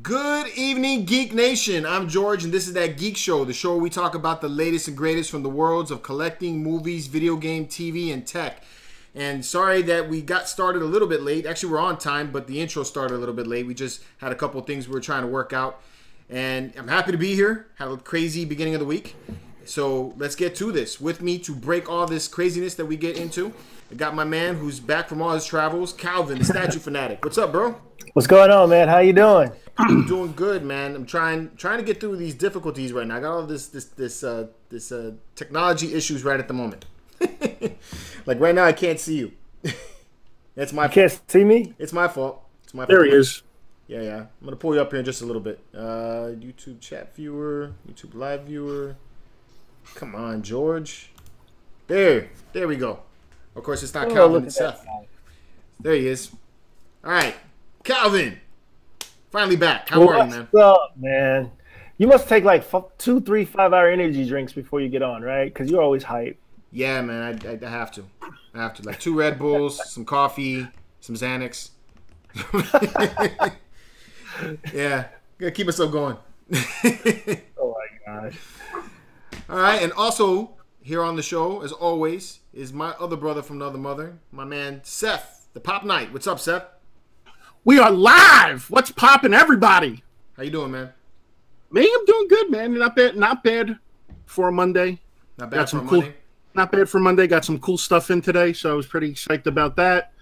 Good evening, Geek Nation. I'm George, and this is That Geek Show, the show where we talk about the latest and greatest from the worlds of collecting, movies, video game, TV, and tech. And sorry that we got started a little bit late. Actually, we're on time, but the intro started a little bit late. We just had a couple of things we were trying to work out. And I'm happy to be here. Had a crazy beginning of the week. So let's get to this. With me to break all this craziness that we get into, I got my man who's back from all his travels, Calvin, the statue fanatic. What's up, bro? What's going on, man? How you doing? I'm doing good, man. I'm trying to get through these difficulties right now. I got all this technology issues right at the moment. Like right now, I can't see you. That's my fault. You can't see me? It's my fault. It's my fault. There he is. Yeah. I'm gonna pull you up here in just a little bit. YouTube chat viewer, YouTube live viewer. Come on, George. There we go. Of course, it's not Calvin, it's Seth. There he is. All right, Calvin. Finally back. How are you, man? What's up, man? You must take like 2, 3, 5-hour energy drinks before you get on, right? Because you're always hype. Yeah, man. I have to. Like 2 Red Bulls, some coffee, some Xanax. Yeah, gotta keep myself going. Oh my gosh. All right, and also here on the show, as always, is my other brother from the other mother, my man Seth, the Pop Knight. What's up, Seth? We are live. What's poppin', everybody? How you doing, man? Me, I'm doing good, man. Not bad for a Monday. Not bad for a Monday. Not bad for Monday. Got some cool stuff in today, so I was pretty psyched about that.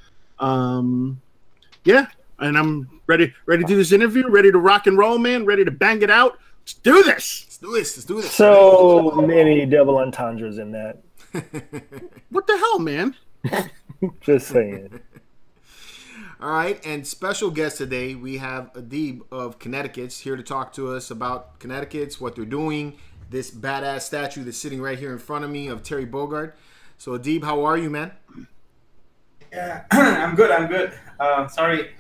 Yeah, and I'm ready to do this interview. Ready to rock and roll, man. Ready to bang it out. Let's do this. Let's do this. So many double entendres in that. What the hell, man? Just saying. All right, and special guest today, we have Addeb of Kinetiquettes here to talk to us about Kinetiquettes, what they're doing, this badass statue that's sitting right here in front of me of Terry Bogard. So, Addeb, how are you, man? Yeah, I'm good. Sorry,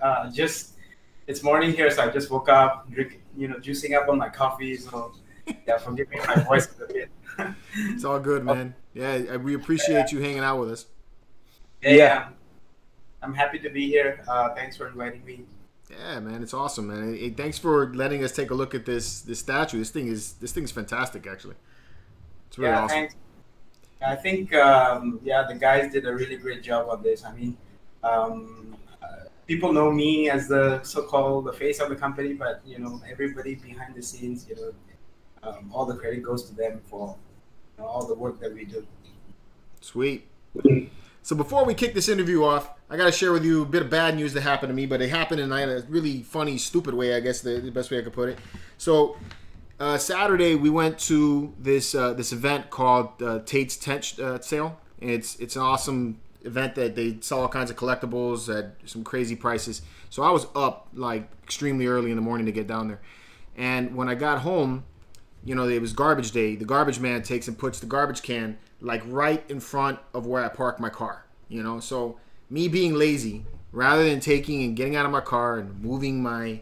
it's morning here, so I just woke up, juicing up on my coffee. So, yeah, forgive me if my voice is a bit. It's all good, man. Yeah, we appreciate you hanging out with us. Yeah. I'm happy to be here. Thanks for inviting me. Yeah, man, it's awesome, man. Hey, thanks for letting us take a look at this statue. This thing's fantastic, actually. It's really awesome. Thanks. I think the guys did a really great job on this. I mean, people know me as the so-called the face of the company, but everybody behind the scenes, all the credit goes to them for all the work that we do. Sweet. So before we kick this interview off, I got to share with you a bit of bad news that happened to me, but it happened in a really funny, stupid way, I guess, the best way I could put it. So Saturday, we went to this event called Tate's Tent Sale. It's an awesome event that they sell all kinds of collectibles at some crazy prices. So I was up like extremely early in the morning to get down there. And when I got home, it was garbage day. The garbage man takes and puts the garbage can like right in front of where I park my car. So me being lazy, rather than taking and getting out of my car and moving my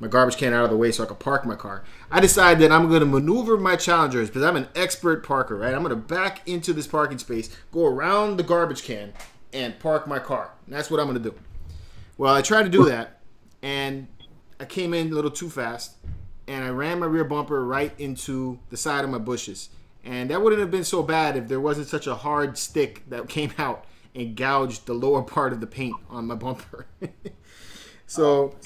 garbage can out of the way so I could park my car, I decided that I'm going to maneuver my Challengers because I'm an expert parker, right? I'm going to back into this parking space, go around the garbage can, and park my car. And that's what I'm going to do. Well, I tried to do that, and I came in a little too fast, and I ran my rear bumper right into the side of my bushes. And that wouldn't have been so bad if there wasn't such a hard stick that came out and gouged the lower part of the paint on my bumper. So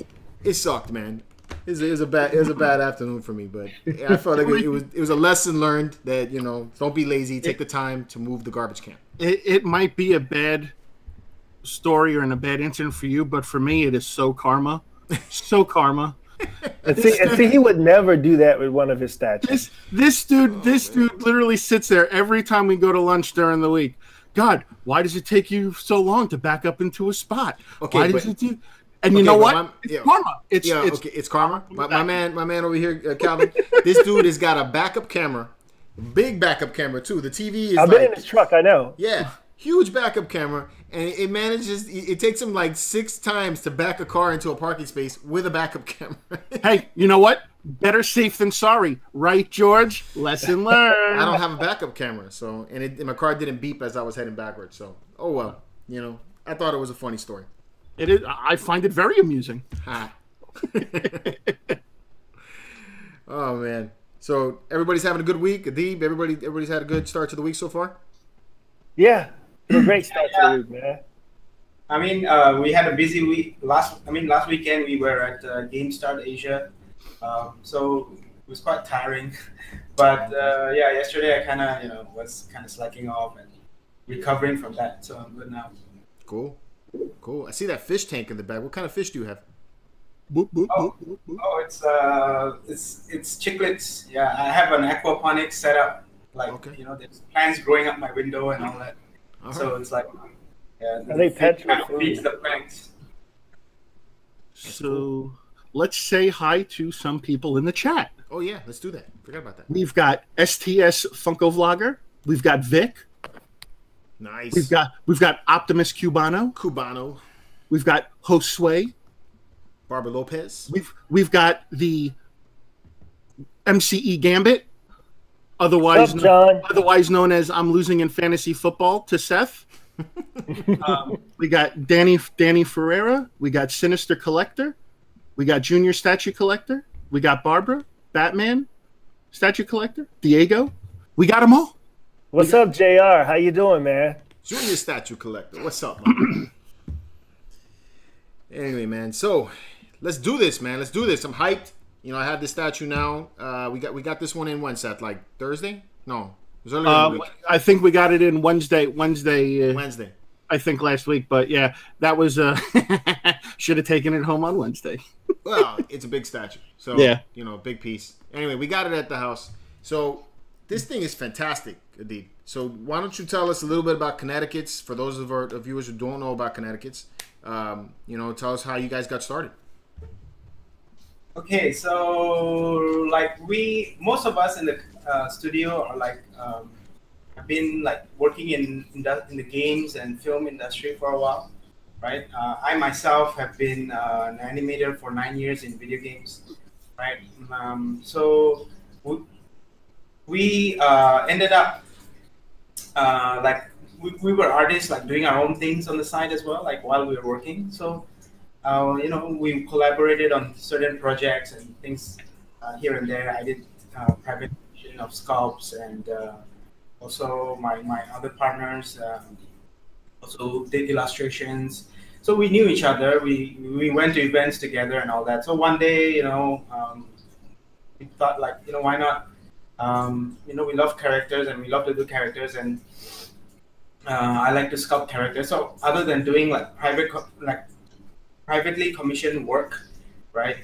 it sucked, man. It was a bad afternoon for me, but I felt like it was a lesson learned that don't be lazy. Take the time to move the garbage can. It might be a bad story or a bad incident for you, but for me, it is so karma, so karma. And see, he would never do that with one of his statues. This dude literally sits there every time we go to lunch during the week. God, why does it take you so long to back up into a spot? Okay, why does it do? And you know what? It's karma. It's karma. My man over here, Calvin. This dude has got a backup camera, big backup camera too. The TV is. I've been in his truck. I know. Yeah, huge backup camera, and it manages. It takes him like 6 times to back a car into a parking space with a backup camera. Hey, you know what? Better safe than sorry, right, George? Lesson learned. I don't have a backup camera, so and my car didn't beep as I was heading backwards. So, oh well, I thought it was a funny story. It is. I find it very amusing. Oh man. So everybody's having a good week. Addeb, everybody's had a good start to the week so far. Yeah, it's a great start to the week, man. I mean, we had a busy week. Last weekend we were at GameStart Asia, so it was quite tiring. But yeah, yesterday I kind of was kind of slacking off and recovering from that, so I'm good now. Cool. I see that fish tank in the back. What kind of fish do you have? Boop, boop, Oh, boop, boop, boop. oh, it's chicklets. Yeah, I have an aquaponics setup. Like Okay. there's plants growing up my window and all that. All So right. it's like, yeah, Are they pets kind with of feeds food? the plants. So let's say hi to some people in the chat. Oh yeah, let's do that. Forgot about that. We've got STS Funko Vlogger. We've got Vic. Nice. We've got Optimus Cubano. Cubano, We've got Josue. Barbara Lopez. We've got the MCE Gambit, What's up, John? otherwise known as I'm losing in fantasy football to Seth. We got Danny Ferreira. We got Sinister Collector. We got Junior Statue Collector. We got Barbara, Batman, Statue Collector, Diego. We got them all. What's up, JR? How you doing, man? Junior Statue Collector. What's up, man? Anyway, man. So let's do this, man. Let's do this. I'm hyped. I have this statue now. We got this one in when, Seth? Like Thursday? No, it was earlier in the week. I think we got it in Wednesday. Wednesday. I think last week, but yeah, that was should have taken it home on Wednesday. Well, it's a big statue, so Yeah. big piece. Anyway, we got it at the house. So this thing is fantastic, Addeb. So why don't you tell us a little bit about Kinetiquettes for those of our viewers who don't know about Kinetiquettes? Tell us how you guys got started. Okay, so like most of us in the studio are like have been like working in the games and film industry for a while, right? I myself have been an animator for 9 years in video games, right? So we ended up like we were artists, like doing our own things on the side as well, like while we were working. So we collaborated on certain projects and things here and there. I did private of sculpts, and also my other partners also did illustrations. So we knew each other. We went to events together and all that. So one day, we thought like, why not? We love characters and we love to do characters, and I like to sculpt characters. So other than doing like privately commissioned work, right?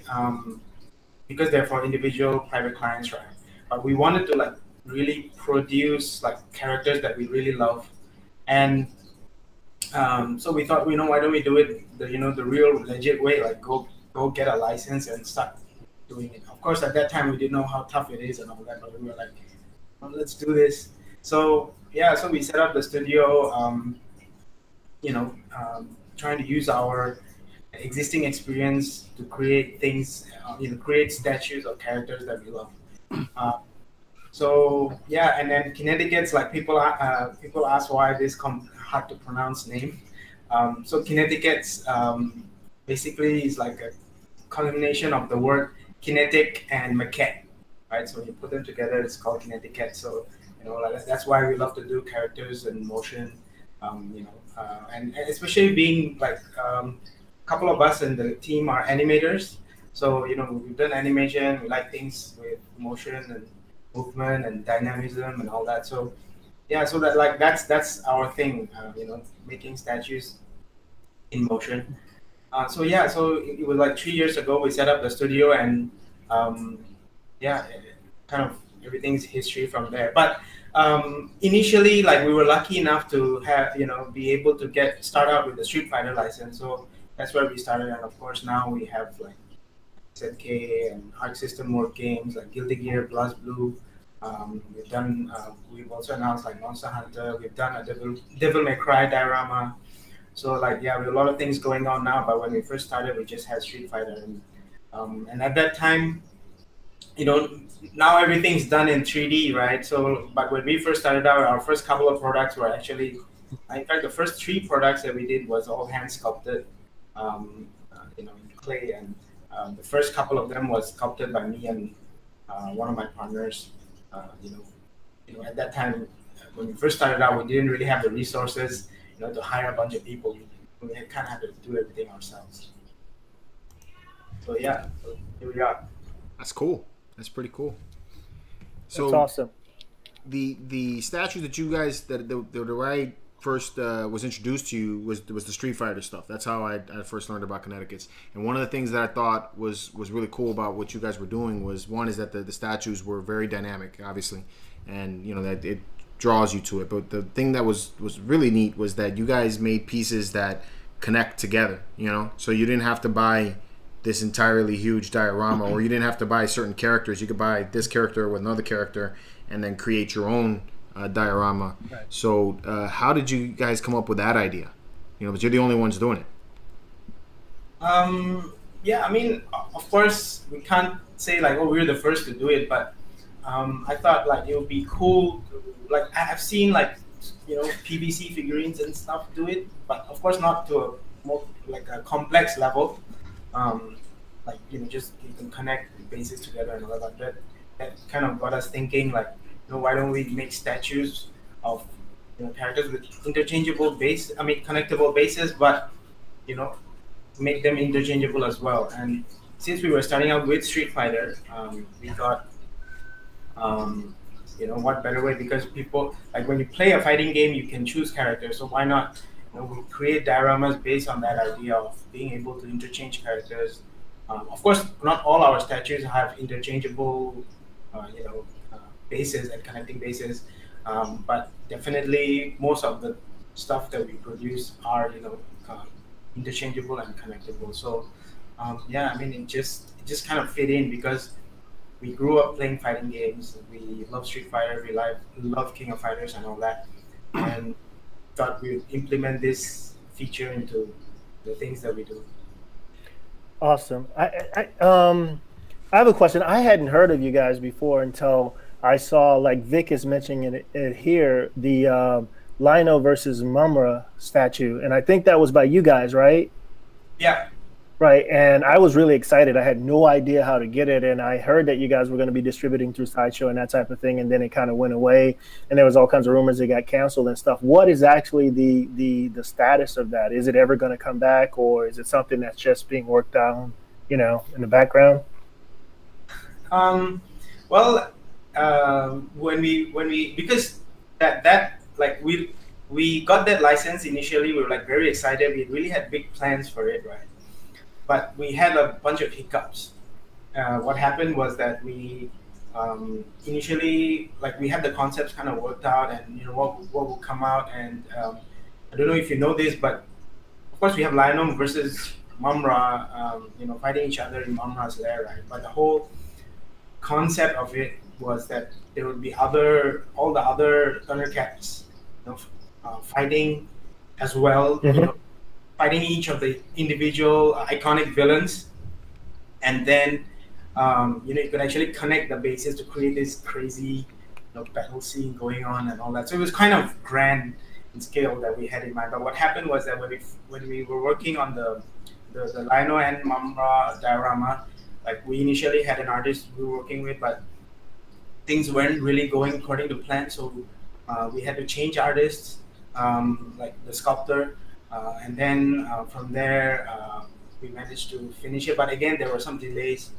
Because they're for individual private clients, right? But we wanted to like really produce like characters that we really love, and so we thought, why don't we do it the real legit way, like go get a license and start doing it. Of course, at that time we didn't know how tough it is and all that, but we were like, well, let's do this. So yeah, so we set up the studio, trying to use our existing experience to create things, create statues of characters that we love. So yeah, and then Kinetiquettes, like people ask why this hard to pronounce name. So Kinetiquettes basically is like a combination of the word kinetic and maquette, right? So when you put them together, it's called Kinetiquette. So that's why we love to do characters and motion, and especially being like a couple of us in the team are animators. So we've done animation. We like things with motion and movement and dynamism and all that. So yeah, so that's our thing. Making statues in motion. So yeah, so it was like 3 years ago we set up the studio, and kind of everything's history from there. But initially, like we were lucky enough to have be able to start out with the Street Fighter license. So that's where we started, and of course now we have like ZK and Arc System Mode games like Guilty Gear, BlazBlue. We've also announced like Monster Hunter. We've done a Devil May Cry diorama. So like, yeah, we have a lot of things going on now, but when we first started, we just had Street Fighter, and at that time, now everything's done in 3D, right? So, but when we first started out, our first couple of products were actually, in fact, the first 3 products that we did was all hand sculpted, in clay, and The first couple of them was sculpted by me and one of my partners. At that time, when we first started out, we didn't really have the resources, to hire a bunch of people. We kind of had to do everything ourselves. So yeah, so here we are. That's cool. That's pretty cool. So that's awesome. The statue that you guys the I first was introduced to you was the Street Fighter stuff. That's how I first learned about Kinetiquettes. And one of the things that I thought was really cool about what you guys were doing was, one is that the statues were very dynamic, obviously, and that it draws you to it. But the thing that was really neat was that you guys made pieces that connect together. So you didn't have to buy this entirely huge diorama, or you didn't have to buy certain characters. You could buy this character with another character and then create your own diorama. Right. So how did you guys come up with that idea? But you're the only ones doing it. Yeah, I mean, of course, we can't say like, oh, we're the first to do it, but I thought like it would be cool to, like, I've seen like, PVC figurines and stuff do it, but of course not to a more like a complex level. Just you can connect the bases together and all that. That kind of got us thinking like, why don't we make statues of characters with interchangeable connectable bases, but make them interchangeable as well. And since we were starting out with Street Fighter, we thought, what better way? Because people, like, when you play a fighting game, you can choose characters. So why not? We create dioramas based on that idea of being able to interchange characters. Of course, not all our statues have interchangeable, bases and connecting bases, but definitely most of the stuff that we produce are, interchangeable and connectable. So, it just kind of fit in because we grew up playing fighting games. We love Street Fighter. We love King of Fighters and all that, and thought we would implement this feature into the things that we do. Awesome. I have a question. I hadn't heard of you guys before until I saw, like Vic is mentioning it here, the Lino versus Mumra statue, and I think that was by you guys, right? Yeah. Right, and I was really excited. I had no idea how to get it, and I heard that you guys were going to be distributing through Sideshow and that type of thing, and then it kind of went away, and there was all kinds of rumors it got canceled and stuff. What is actually the status of that? Is it ever going to come back, or is it something that's just being worked on, in the background? When we because we got that license initially, we were like very excited. We really had big plans for it, right? But we had a bunch of hiccups. What happened was that we initially, we had the concepts kind of worked out, and what will come out. And I don't know if you know this, but of course we have Lionel versus Mumra, fighting each other in Mumra's lair, right? But the whole concept of it was that there would be all the other Thundercats, fighting as well. Mm-hmm. Fighting each of the individual iconic villains, and then you could actually connect the bases to create this crazy battle scene going on and all that. So it was kind of grand in scale that we had in mind. But what happened was that when we were working on the Lino and Mumra diorama, we initially had an artist we were working with, but things weren't really going according to plan. So we had to change artists, like the sculptor. And then from there, we managed to finish it. But again, there were some delays.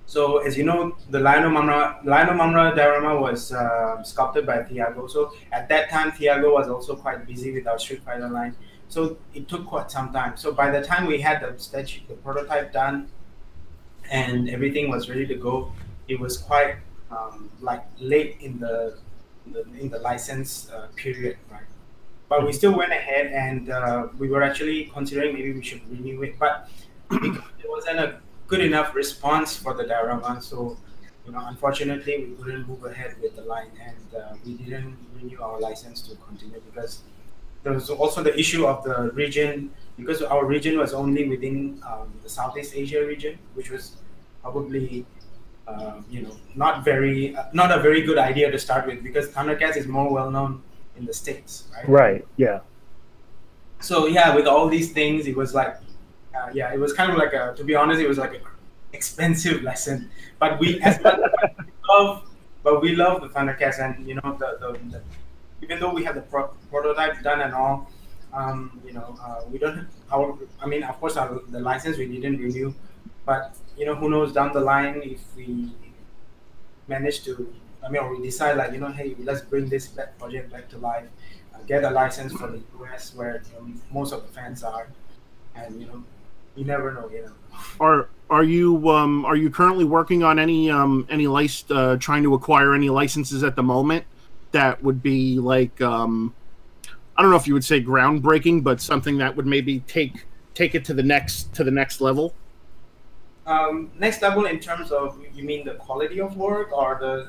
So as you know, the Lino Mumra diorama was sculpted by Thiago. So at that time, Thiago was also quite busy with our Street Fighter line. So it took quite some time. So by the time we had the prototype done and everything was ready to go, it was quite late in the license period, right? But we still went ahead, and we were actually considering maybe we should renew it, but because there wasn't a good enough response for the diorama, so unfortunately we couldn't move ahead with the line, and we didn't renew our license to continue because there was also the issue of the region, because our region was only within the Southeast Asia region, which was probably not a very good idea to start with, because Thundercats is more well known in the States, right? Right, yeah. So yeah, with all these things, it was like yeah, it was kind of like a, to be honest, it was like a expensive lesson. But we, as much as we love, but we love the Thundercats, and you know, the even though we have the prototype done and all, you know, we don't. I mean, of course, the license we didn't renew, but you know, who knows down the line if we manage to, I mean, or we decide like, you know, hey, let's bring this project back to life, get a license for the US where most of the fans are, and you know, you never know, you know. Are you currently working on any trying to acquire any licenses at the moment that would be like I don't know if you would say groundbreaking, but something that would maybe take it to the next level? Next level in terms of, you mean the quality of work, or the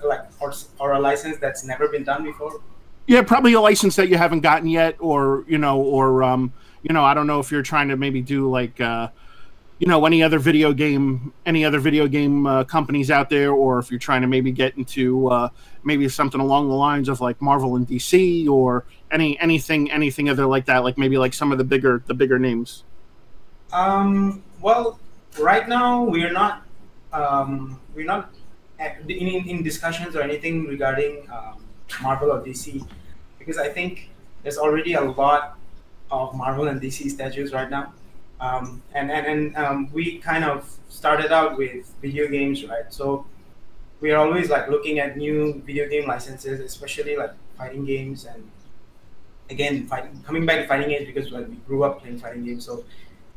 or a license that's never been done before? Yeah, probably a license that you haven't gotten yet, or you know, I don't know if you're trying to maybe do like you know, any other video game companies out there, or if you're trying to maybe get into maybe something along the lines of like Marvel and DC, or anything other like that, like maybe like some of the bigger names. Well, right now we're not in discussions or anything regarding Marvel or DC, because I think there's already a lot of Marvel and DC statues right now. And we kind of started out with video games, right? So we are always like looking at new video game licenses, especially like fighting games. And again, coming back to fighting games, because like we grew up playing fighting games, so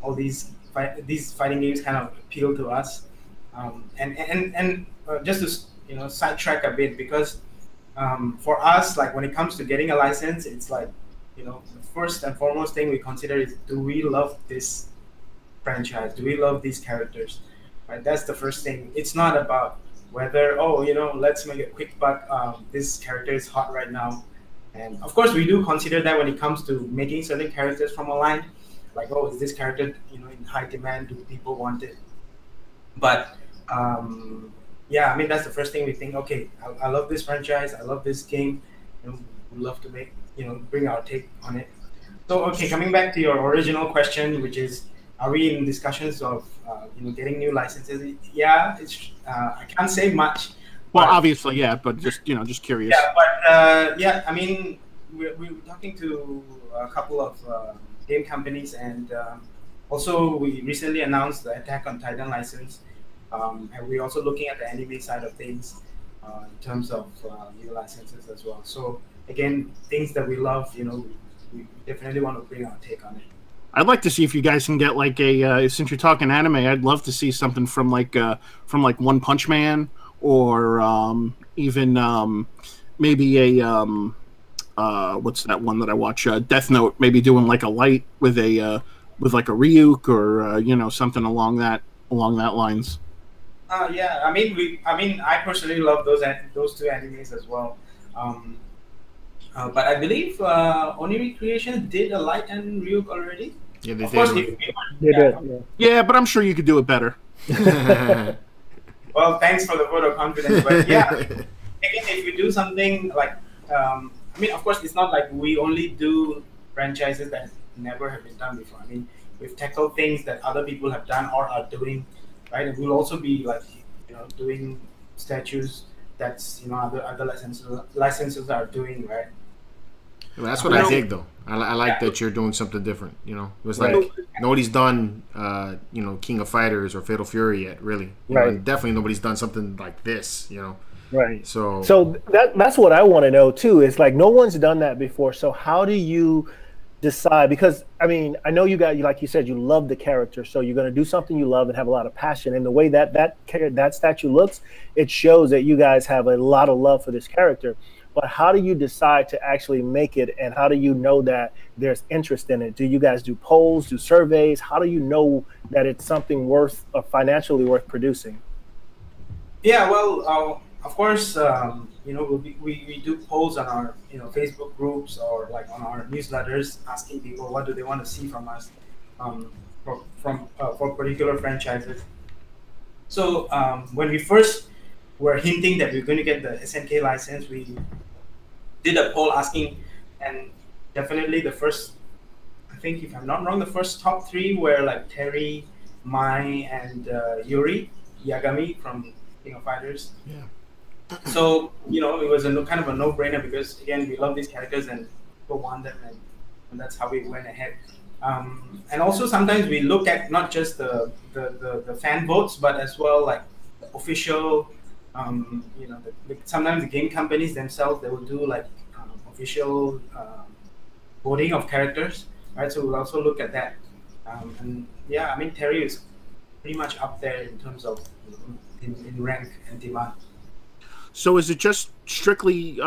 all these fighting games kind of appeal to us. And just to, you know, sidetrack a bit, because for us, like when it comes to getting a license, it's like, you know, the first and foremost thing we consider is, do we love this franchise? Do we love these characters? Right, that's the first thing. It's not about whether, oh, you know, let's make a quick buck. This character is hot right now, and of course we do consider that when it comes to making certain characters from a line. Like, oh, is this character, you know, in high demand? Do people want it? But yeah, I mean, that's the first thing we think. Okay, I love this franchise. I love this game. You know, we'd love to make, you know, bring our take on it. So, okay, coming back to your original question, which is, are we in discussions of you know, getting new licenses? Yeah, it's I can't say much. Well, obviously, yeah, but just, you know, just curious. Yeah, but yeah, I mean, we're talking to a couple of game companies, and also we recently announced the Attack on Titan license, and we're also looking at the anime side of things in terms of new licenses as well. So again, things that we love, you know, we definitely want to bring our take on it. I'd like to see if you guys can get like a since you're talking anime, I'd love to see something from like One Punch Man, or even maybe a what's that one that I watch, Death Note, maybe doing like a light with a with like a Ryuk, or you know, something along that lines. Yeah, I mean, I personally love those two animes as well. But I believe Oniri Creations did a light and Ryuk already. Yeah, they of course, did. They did. Yeah, but I'm sure you could do it better. Well, thanks for the vote of confidence. But yeah, again, if we do something like, I mean, of course, it's not like we only do franchises that never have been done before. I mean, we've tackled things that other people have done or are doing, right? And we'll also be like, you know, doing statues that's, you know, other licenses are doing, right? Well, that's what I dig, though. I like that you're doing something different. You know, it was like nobody's done, you know, King of Fighters or Fatal Fury yet, really. You know, and definitely nobody's done something like this. You know, right? So that's what I want to know too. Is like no one's done that before. So how do you decide? Because I mean, I know you like you said, you love the character, so you're going to do something you love and have a lot of passion. And the way that statue looks, it shows that you guys have a lot of love for this character. But how do you decide to actually make it, and how do you know that there's interest in it? Do you guys do polls, do surveys? How do you know that it's something worth, financially worth producing? Yeah, well, of course, you know, we do polls on our, you know, Facebook groups, or like on our newsletters, asking people what do they want to see from us, for particular franchises. So when we first were hinting that we're going to get the SNK license, we did a poll asking, and definitely the first think if I'm not wrong, the first top three were like Terry, Mai, and Yuri Yagami from King of Fighters. Yeah. So it was a kind of a no-brainer because again we love these characters and people want them, and that's how we went ahead. And also sometimes we look at not just the fan votes, but as well like the official. Sometimes the game companies themselves, they will do like official voting of characters, right? So we'll also look at that. And yeah, I mean Terry is pretty much up there in terms of in rank and demand. So is it just strictly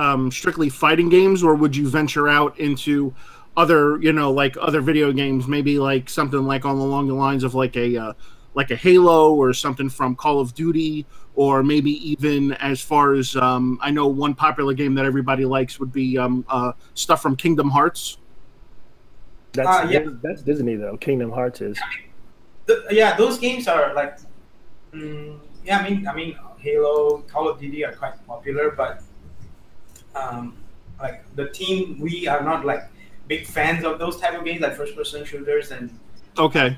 fighting games, or would you venture out into other like other video games, maybe like something like along the lines of like a Halo or something from Call of Duty, or maybe even as far as I know one popular game that everybody likes would be stuff from Kingdom Hearts. That's Disney though. Kingdom Hearts is. Those games are like. I mean, Halo, Call of Duty are quite popular, but like the team, we are not like big fans of those type of games, like first-person shooters, and okay,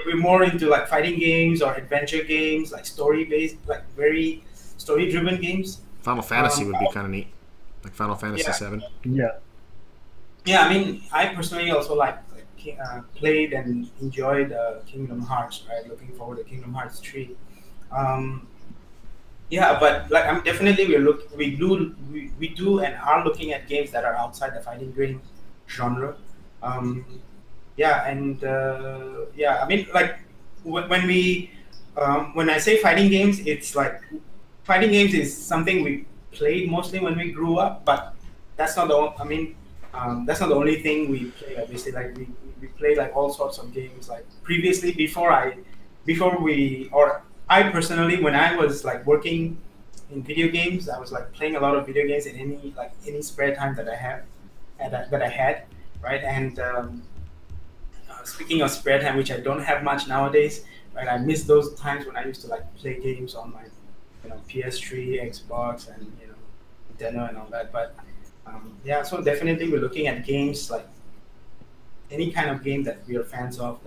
we're more into like fighting games or adventure games, like story-based, like very story-driven games. Final Fantasy would be kind of neat, like Final Fantasy VII. Yeah. Yeah, I mean, I personally also played and enjoyed Kingdom Hearts. Right, looking forward to Kingdom Hearts 3. But like I'm definitely we do and are looking at games that are outside the fighting game genre. I mean like when I say fighting games, it's like fighting games is something we played mostly when we grew up, but that's not that's not the only thing we play. Obviously, like we play like all sorts of games. Like previously, I personally, when I was like working in video games, I was like playing a lot of video games in any spare time that I had, right? And speaking of spare time, which I don't have much nowadays, right? I miss those times when I used to like play games on my, PS3, Xbox, and Nintendo and all that. But so definitely we're looking at games like any kind of game that we are fans of.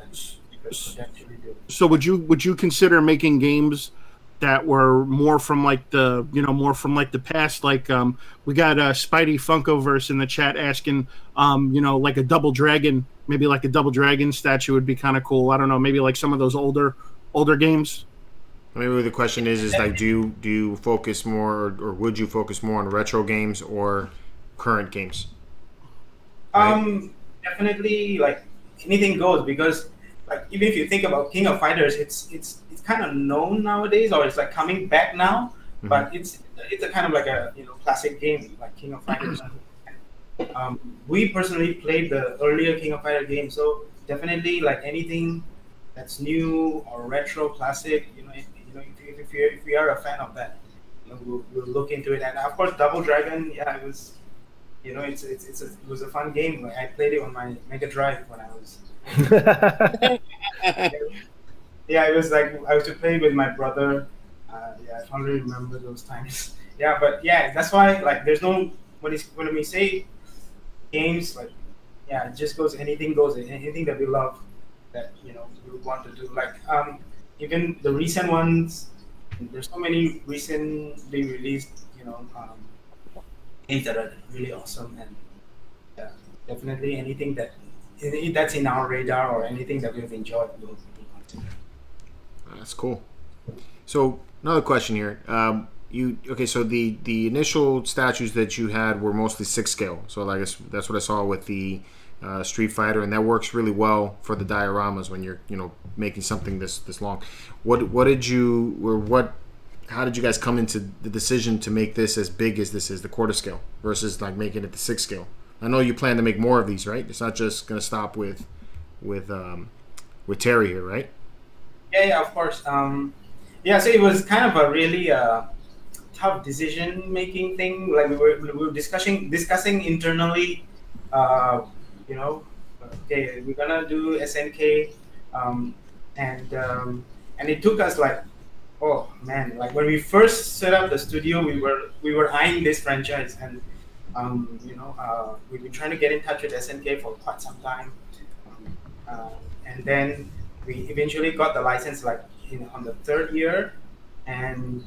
So would you consider making games that were more from like the past? Like we got Spidey Funkoverse in the chat asking like a Double Dragon, maybe like a Double Dragon statue would be kind of cool. I don't know, maybe like some of those older games. Maybe the question is like do you focus more or would you focus more on retro games or current games? Right? Definitely like anything goes, because like even if you think about King of Fighters, it's kind of known nowadays, or it's like coming back now, but it's a kind of like a classic game like King of Fighters. We personally played the earlier King of Fighters game, so definitely like anything that's new or retro classic, if we are a fan of that, we'll look into it. And of course, Double Dragon, it was, it was a fun game. I played it on my Mega Drive when I was. It was like I used to play with my brother. I totally remember those times. That's why like there's no when we say games, like it just goes, anything goes, anything that we love that we want to do. Like even the recent ones, there's so many recently released games that are really awesome, and definitely anything that's in our radar or anything that we've enjoyed, we'll continue. That's cool. So another question here. So the initial statues that you had were mostly 6 scale. So I guess that's what I saw with the Street Fighter, and that works really well for the dioramas when you're making something this long. How did you guys come into the decision to make this as big as this is, the quarter scale, versus like making it the 6 scale? I know you plan to make more of these, right? It's not just going to stop with Terry here, right? Yeah, of course. So it was kind of a really tough decision-making thing. Like we were discussing internally. Okay, we're gonna do SNK, and it took us like, oh man, like when we first set up the studio, we were eyeing this franchise, and we've been trying to get in touch with SNK for quite some time. and then we eventually got the license like on the third year, and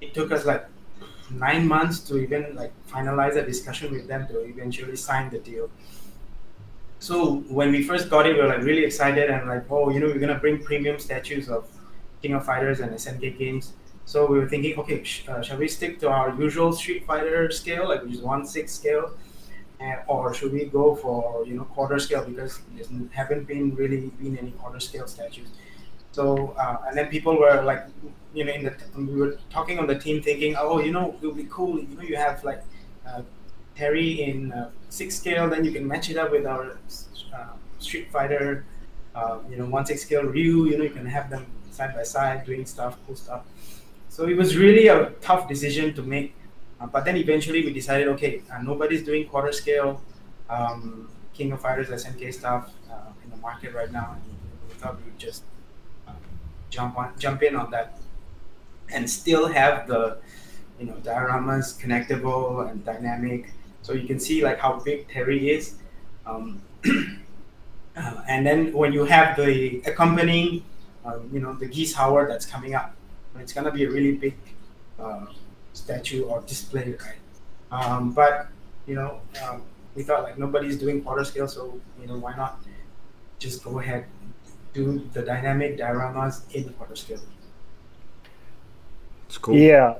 it took us like 9 months to even like finalize a discussion with them to eventually sign the deal. So when we first got it, we were like really excited and like, oh, we're gonna bring premium statues of King of Fighters and SNK games. So we were thinking, okay, shall we stick to our usual Street Fighter scale, like which is 1/6 scale, or should we go for quarter scale, because there haven't been really any quarter scale statues. So and then people were like, we were talking on the team thinking, oh, it would be cool, you have like Terry in 6 scale, then you can match it up with our Street Fighter, 1/6 scale Ryu, you can have them side by side doing stuff, cool stuff. So it was really a tough decision to make, but then eventually we decided, okay, nobody's doing quarter scale King of Fighters SNK stuff in the market right now, and we thought we would just jump in on that and still have the dioramas connectable and dynamic, so you can see like how big Terry is, and then when you have the accompanying the Geese Howard that's coming up, it's gonna be a really big statue or display, right? But we thought like nobody's doing quarter scale, so why not just go ahead do the dynamic dioramas in quarter scale. It's cool. Yeah,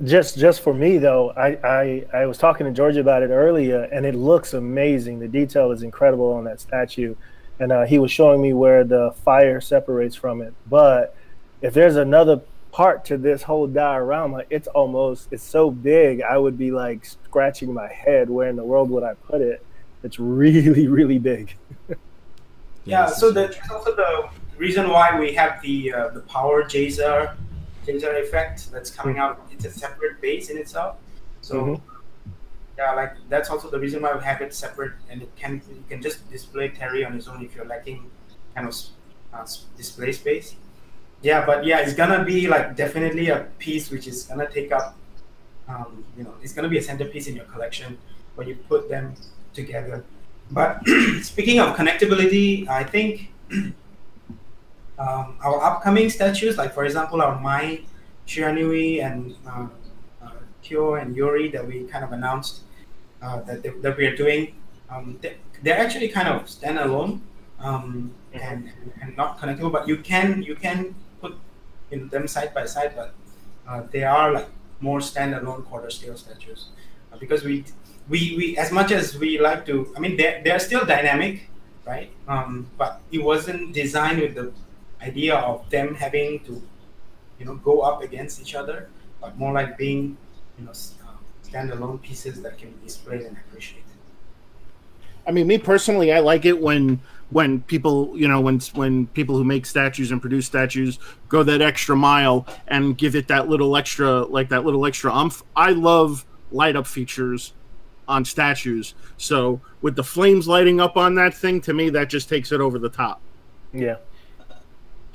just for me though, I was talking to George about it earlier, and it looks amazing. The detail is incredible on that statue, and he was showing me where the fire separates from it. But if there's another part to this whole diorama, it's so big, I would be like scratching my head, where in the world would I put it? It's really, really big. Yeah, so that's also the reason why we have the power Jazer effect that's coming out. It's a separate base in itself. So yeah, like that's also the reason why we have it separate, and you can just display Terry on his own if you're lacking kind of display space. Yeah, but yeah, it's gonna be like definitely a piece which is gonna take up, it's gonna be a centerpiece in your collection when you put them together. But speaking of connectability, I think our upcoming statues, like for example our Mai, Shiranui, and Kyo and Yuri that we kind of announced that we are doing, they're actually kind of standalone and not connectable. But you can put them side by side, but they are like more standalone quarter scale statues, because we as much as we like to, I mean they're still dynamic, right? But it wasn't designed with the idea of them having to go up against each other, but more like being standalone pieces that can be displayed and appreciated. I mean, me personally, I like it when people, when people who make statues and produce statues go that extra mile and give it that little extra, umph. I love light up features on statues. So with the flames lighting up on that thing, to me, that just takes it over the top. Yeah.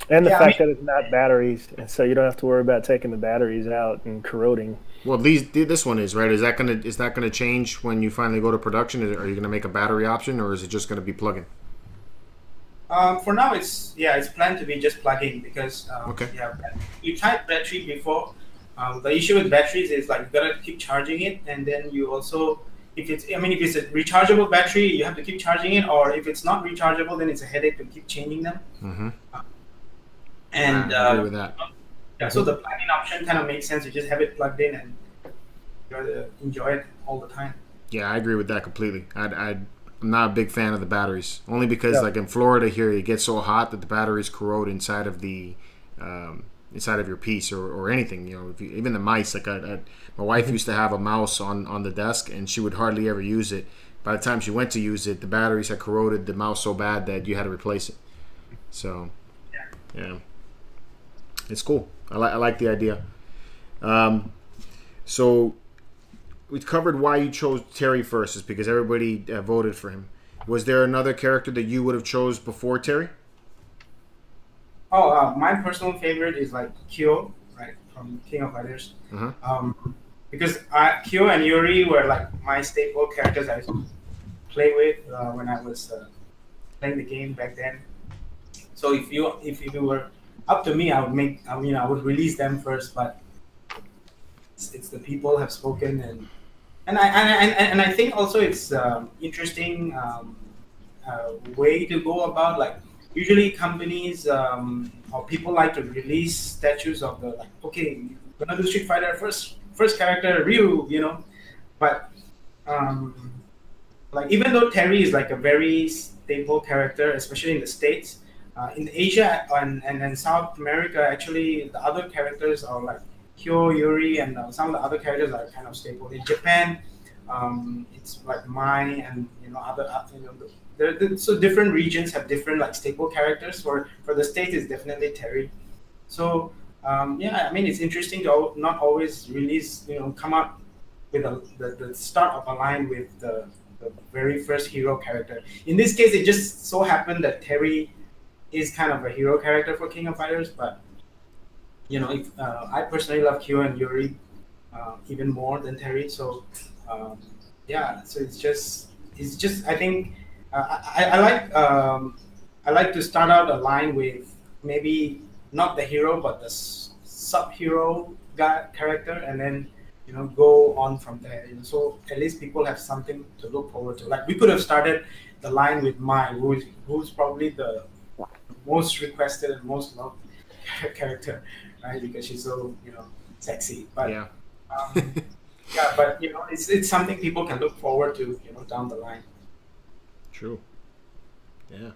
And the fact that it's not batteries, and so you don't have to worry about taking the batteries out and corroding. Well, this one is, right? Is that gonna change when you finally go to production? Are you gonna make a battery option, or is it just gonna be plug-in? For now, it's planned to be just plug-in, because you tried battery before. The issue with batteries is like you gotta keep charging it, and then you also, if it's a rechargeable battery, you have to keep charging it, or if it's not rechargeable, then it's a headache to keep changing them. And I agree with that. Yeah, so the plug-in option kind of makes sense. You just have it plugged in and enjoy it all the time. Yeah, I agree with that completely. I'm not a big fan of the batteries, only because like in Florida here, it gets so hot that the batteries corrode inside of the inside of your piece or anything. Even the mice. Like my wife used to have a mouse on the desk, and she would hardly ever use it. By the time she went to use it, the batteries had corroded the mouse so bad that you had to replace it. So yeah. It's cool. I like the idea. So we covered why you chose Terry first, is because everybody voted for him. Was there another character that you would have chose before Terry? Oh, my personal favorite is like Kyo, right, from King of Fighters. Because Kyo and Yuri were like my staple characters I used to play with when I was playing the game back then. So if you were up to me, I would release them first, but it's the people have spoken, and I think also it's interesting way to go about, like, usually companies or people like to release statues of the, like, okay, we're gonna do Street Fighter first character Ryu, but like, even though Terry is like a very staple character, especially in the States, in Asia and South America, actually the other characters are like Hyo, Yuri, and some of the other characters are kind of staple. In Japan, it's like Mai and other so different regions have different like staple characters. For the States, it's definitely Terry. So yeah, I mean, it's interesting to not always release, come up with the start of a line with the very first hero character. In this case, it just so happened that Terry is kind of a hero character for King of Fighters, but if I personally love Kyo and Yuri even more than Terry. So yeah, so it's just I think I like to start out a line with maybe not the hero but the sub-hero guy character, and then go on from there. So at least people have something to look forward to. Like, we could have started the line with Mai, who's probably the most requested and most loved character, right? Because she's so sexy. But yeah, yeah, but it's something people can look forward to down the line. True. Yeah.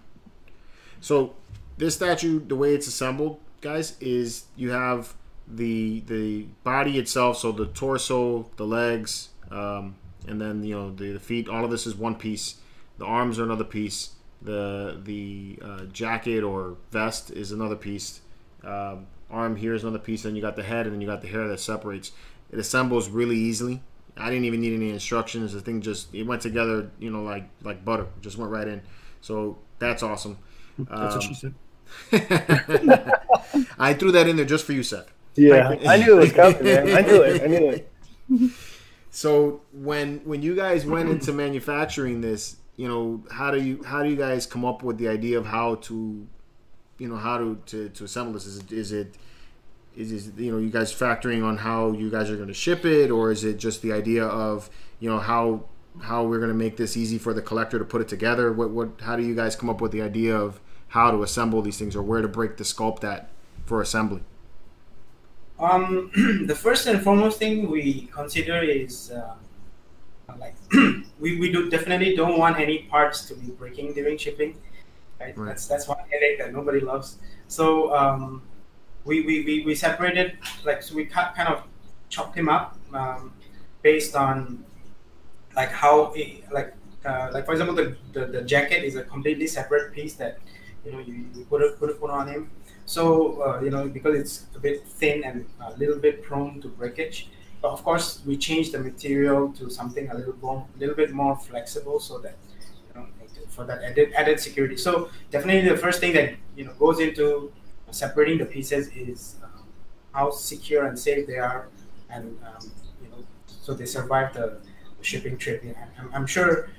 So this statue, the way it's assembled, guys, is you have the body itself, so the torso, the legs, and then the feet. All of this is one piece. The arms are another piece. The jacket or vest is another piece. Arm here is another piece. Then you got the head, and then you got the hair that separates. It assembles really easily. I didn't even need any instructions. The thing it went together, like butter. Just went right in. So that's awesome. That's what she said. I threw that in there just for you, Seth. Yeah, I knew it was coming, man. I knew it. So when you guys went into manufacturing this, how do you guys come up with the idea of how to assemble this? Is it you guys factoring on how you guys are going to ship it, or is it just the idea of how we're going to make this easy for the collector to put it together? How do you guys come up with the idea of how to assemble these things, or where to break the sculpt at for assembly? The first and foremost thing we consider is like we definitely don't want any parts to be breaking during shipping. Right? That's one headache that nobody loves. So we separated, like, so we kind of chopped him up based on like how like for example, the jacket is a completely separate piece that you put on him. So because it's a bit thin and a little bit prone to breakage, but of course we changed the material to something a little bit more flexible, so that for that added security. So definitely the first thing that goes into separating the pieces is how secure and safe they are, and so they survive the shipping trip. I'm sure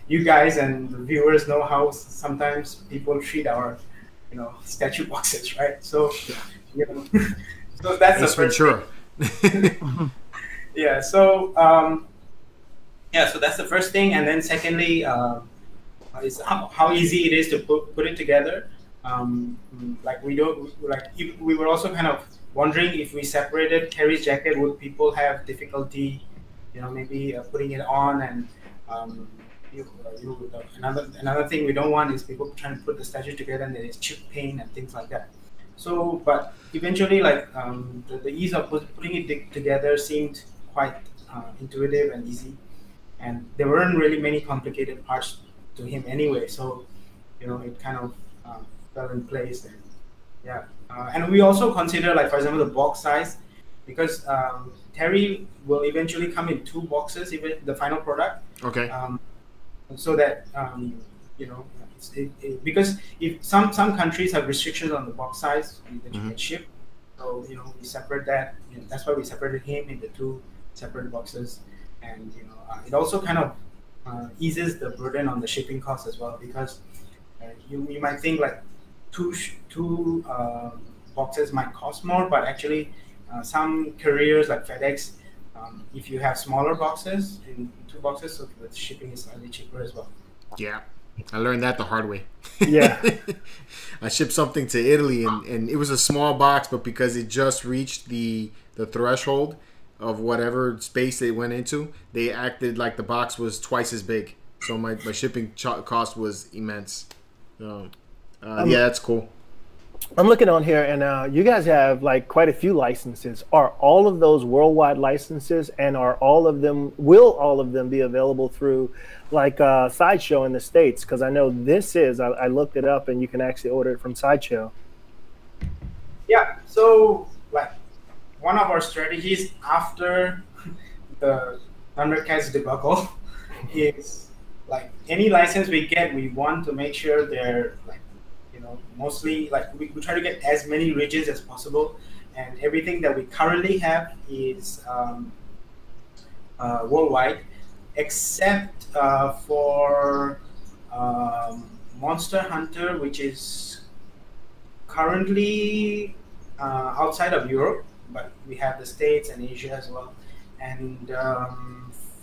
you guys and the viewers know how sometimes people treat our statue boxes, right? So so that's the first thing. Yeah. So so that's the first thing, and then secondly is how easy it is to put it together. Like, we were also kind of wondering, if we separated Terry's jacket, would people have difficulty maybe putting it on, and another thing we don't want is people trying to put the statue together and there is chip pain and things like that. So, but eventually, like, the ease of putting it together seemed quite intuitive and easy, and there weren't really many complicated parts to him anyway. So, it kind of fell in place. And yeah, and we also consider, like, for example, the box size, because Terry will eventually come in 2 boxes, even the final product. Okay. So that because if some countries have restrictions on the box size that you can ship, so we separate that. That's why we separated him into 2 separate boxes, and it also kind of eases the burden on the shipping cost as well, because You might think like two boxes might cost more, but actually some carriers like FedEx, if you have smaller boxes in 2 boxes, so the shipping is slightly cheaper as well. Yeah, I learned that the hard way. Yeah. I shipped something to Italy, and it was a small box, but because it just reached the threshold of whatever space they went into, they acted like the box was twice as big. So my shipping cost was immense. So, yeah, that's cool. I'm looking on here, and you guys have like quite a few licenses. Are all of those worldwide licenses, and will all of them be available through like Sideshow in the States? Because I know this is, I looked it up, and you can actually order it from Sideshow. Yeah, so like one of our strategies after the Thundercats debacle is like any license we get, we want to make sure they're like, mostly like we try to get as many regions as possible, and everything that we currently have is worldwide, except for Monster Hunter, which is currently outside of Europe, but we have the States and Asia as well. And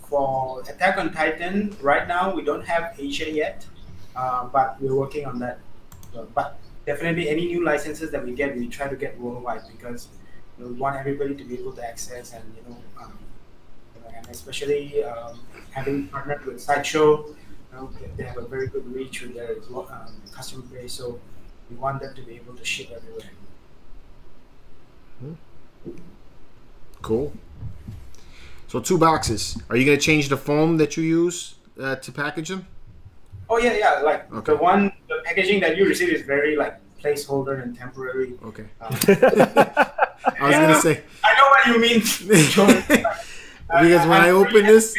for Attack on Titan, right now we don't have Asia yet, but we're working on that. But definitely any new licenses that we get, we try to get worldwide, because we want everybody to be able to access, and and especially having partnered with Sideshow, they have a very good reach with their customer base, so we want them to be able to ship everywhere. Cool. So 2 boxes. Are you going to change the foam that you use to package them? Oh yeah. Like okay. The packaging that you receive is very like placeholder and temporary. Okay. I was gonna say. I know what you mean. Because when I open this,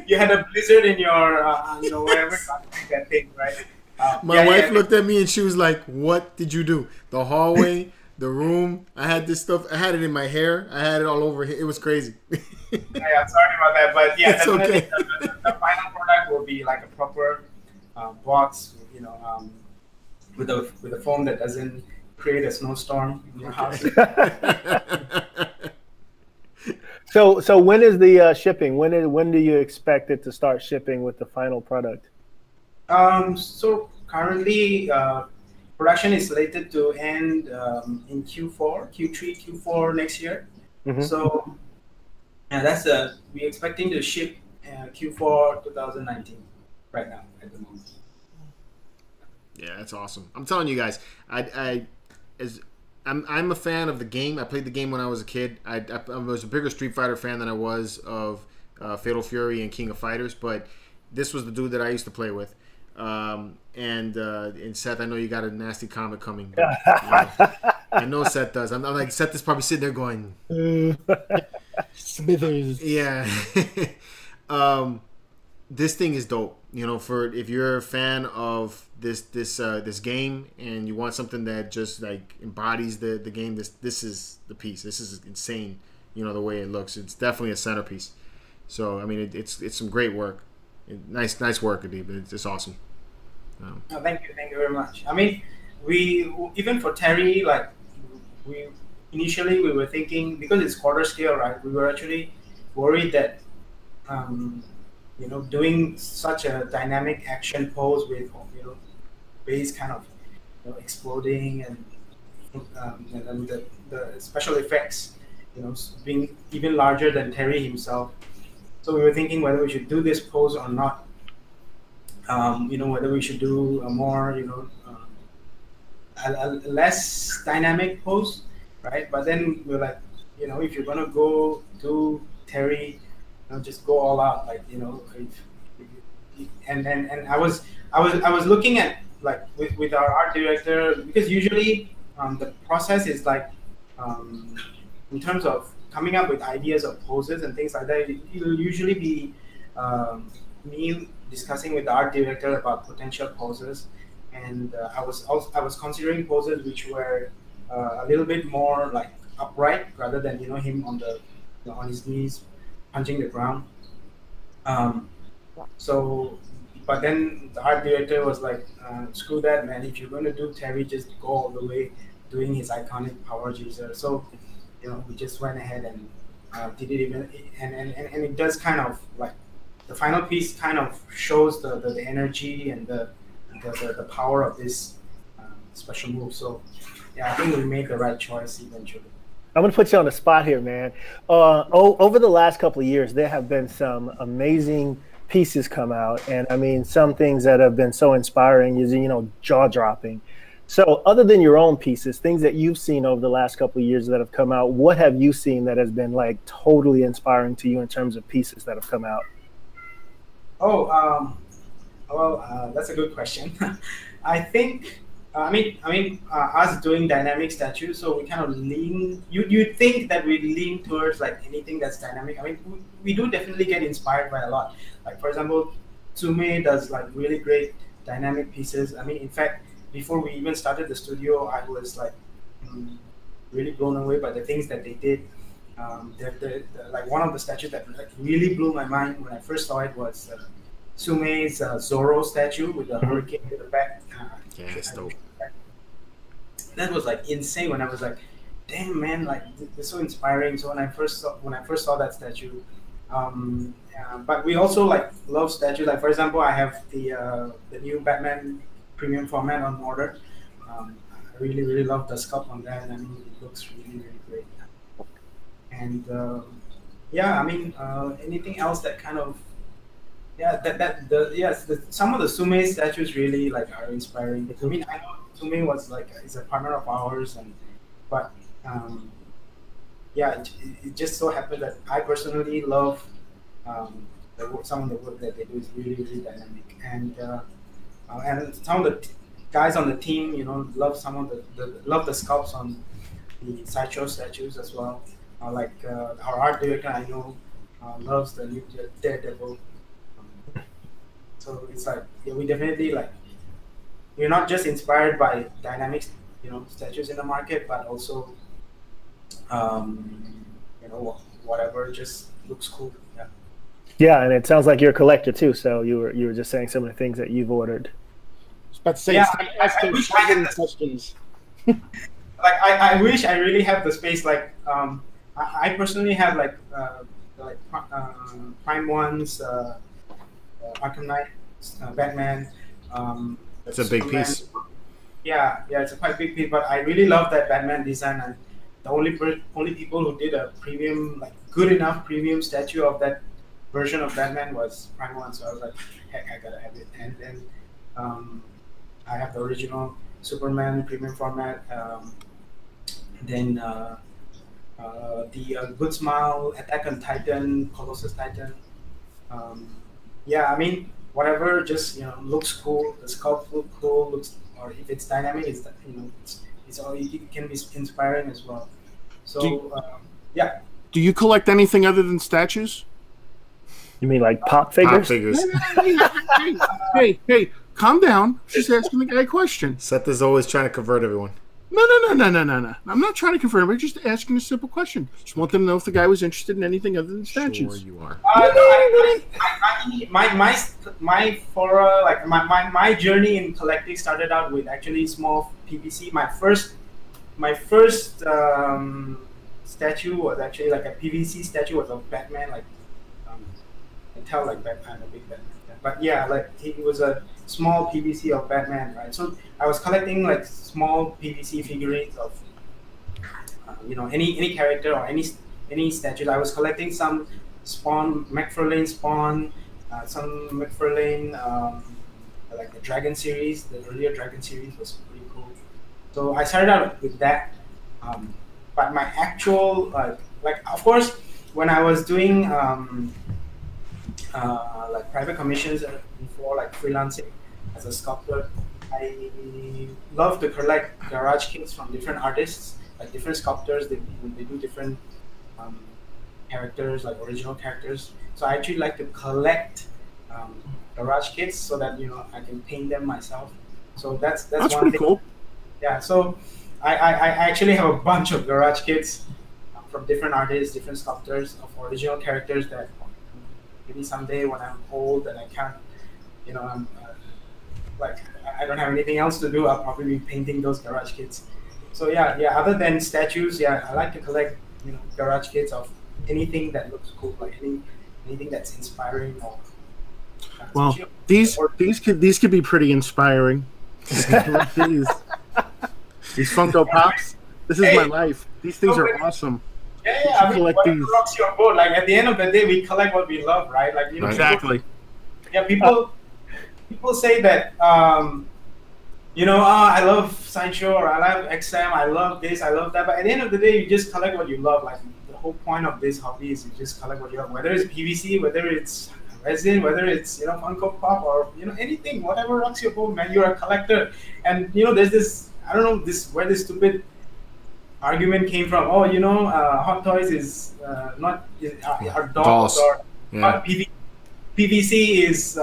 you had a blizzard in your, whatever that thing, right? My wife looked at me and she was like, "What did you do? The hallway, the room. I had this stuff. I had it in my hair. I had it all over here. It was crazy." Yeah, sorry about that, but yeah, it's okay. The final product will be like a proper box, with a foam that doesn't create a snowstorm in your house. So when is the shipping? When do you expect it to start shipping with the final product? So currently, production is slated to end in Q3, Q4 next year. Mm-hmm. So. And that's we're expecting to ship Q4 2019 right now at the moment. Yeah, that's awesome. I'm telling you guys, I'm a fan of the game. I played the game when I was a kid. I was a bigger Street Fighter fan than I was of Fatal Fury and King of Fighters, but this was the dude that I used to play with. And Seth, I know you got a nasty comment coming. But, I know Seth does. I'm like, Seth is probably sitting there going, Smithers. Yeah. This thing is dope. For if you're a fan of this game and you want something that just like embodies the game, this is the piece. This is insane. The way it looks. It's definitely a centerpiece. So I mean, it's some great work. Nice work, Addeb. It's awesome. Thank you very much. I mean, we even for Terry, like we initially we were thinking, because it's quarter scale, right? We were actually worried that doing such a dynamic action pose with base kind of exploding and then the special effects being even larger than Terry himself. So we were thinking whether we should do this pose or not. Whether we should do a more a less dynamic pose, right? But then we're like, if you're gonna go do Terry, just go all out, like and I was looking at like with our art director, because usually the process is like in terms of coming up with ideas of poses and things like that, it'll usually be me discussing with the art director about potential poses, and I was considering poses which were a little bit more like upright rather than him on on his knees punching the ground. So but then the art director was like, screw that, man. If you're going to do Terry, just go all the way doing his iconic Power User. So, we just went ahead and did it even, and it does kind of like, the final piece kind of shows the energy and the power of this special move. So, yeah, I think we made the right choice eventually. I'm going to put you on the spot here, man. Over the last couple of years, there have been some amazing pieces come out. And I mean, some things that have been so inspiring is, jaw-dropping. So other than your own pieces, things that you've seen over the last couple of years that have come out, what have you seen that has been like totally inspiring to you in terms of pieces that have come out? Oh, well, that's a good question. I think, us doing dynamic statues, so we kind of lean. You think that we lean towards like anything that's dynamic. I mean, we do definitely get inspired by a lot. Like for example, Tsume does like really great dynamic pieces. I mean, in fact, before we even started the studio, I was like really blown away by the things that they did. Like one of the statues that like really blew my mind when I first saw it was Tsume's Zorro statue with the hurricane in the back. Yeah, that's dope. That was like insane. When I was like, damn man, like it's so inspiring. So when I first saw that statue, but we also like love statues. Like for example, I have the new Batman premium format on order. I really love the sculpt on that. I mean, it looks really great. And yeah, I mean, anything else that kind of some of the Sume statues really like are inspiring. I mean, I know Sume was like is a partner of ours, but it just so happened that I personally love some of the work that they do is really dynamic, and some of the guys on the team, love some of love the sculpts on the Sideshow statues as well. Like our art director, I know, loves the new Daredevil. So it's like, we definitely like, we're not just inspired by dynamics, statues in the market, but also, whatever just looks cool. Yeah. Yeah, and it sounds like you're a collector too. So you were just saying some of the things that you've ordered. I was about to say, I wish I had questions. Like I wish I really have the space. Like I personally have like Prime Ones, Arkham Knight, Batman. That's a big Superman. piece. Yeah, it's a quite big piece. But I really love that Batman design, and the only people who did a premium, like good enough premium statue of that version of Batman was Prime One. So I was like, heck, I gotta have it. And then I have the original Superman premium format. Then the Good Smile, Attack on Titan, Colossus Titan. I mean, whatever just looks cool. The sculpt look cool. Or if it's dynamic, it's all, it can be inspiring as well. So yeah. Do you collect anything other than statues? You mean like pop figures? Pop figures. Hey, calm down. She's asking the guy a question. Seth is always trying to convert everyone. No. I'm not trying to confirm. I'm just asking a simple question. Just want them to know if the guy was interested in anything other than statues. Sure you are. My journey in collecting started out with actually small PVC. My first statue was actually like a PVC statue was of Batman, like tell like Batman, a big Batman. But yeah, like it was a small PVC of Batman, right? So I was collecting like small PVC figurines of any character or any statue. I was collecting some McFarlane Spawn, some McFarlane like the Dragon series. The earlier Dragon series was pretty cool. So I started out with that. But my actual like of course when I was doing like private commissions before, like freelancing as a sculptor, I love to collect garage kits from different artists, like different sculptors. They do different characters, like original characters. So I actually like to collect garage kits so that I can paint them myself. So that's one pretty thing. Cool. Yeah. So I actually have a bunch of garage kits from different artists, different sculptors of original characters that maybe someday when I'm old and I can't you know, I'm like I don't have anything else to do. I'll probably be painting those garage kits. So yeah. Other than statues, I like to collect, you know, garage kits of anything that looks cool, like anything that's inspiring or. Well, these could be pretty inspiring. these Funko Pops. This is my life. These things are awesome. Yeah. I mean, whatever rocks your boat. Like at the end of the day, we collect what we love, right? Like, you know, exactly. People say that, you know, I love Sideshow or I love XM, I love this, I love that. But at the end of the day, you just collect what you love. Like the whole point of this hobby is you just collect what you love. Whether it's PVC, whether it's resin, whether it's, you know, Funko Pop or, you know, anything, whatever rocks your boat, man. You're a collector. And, you know, there's this, I don't know, where this stupid argument came from. Oh, you know, Hot Toys is are dolls or PVC is,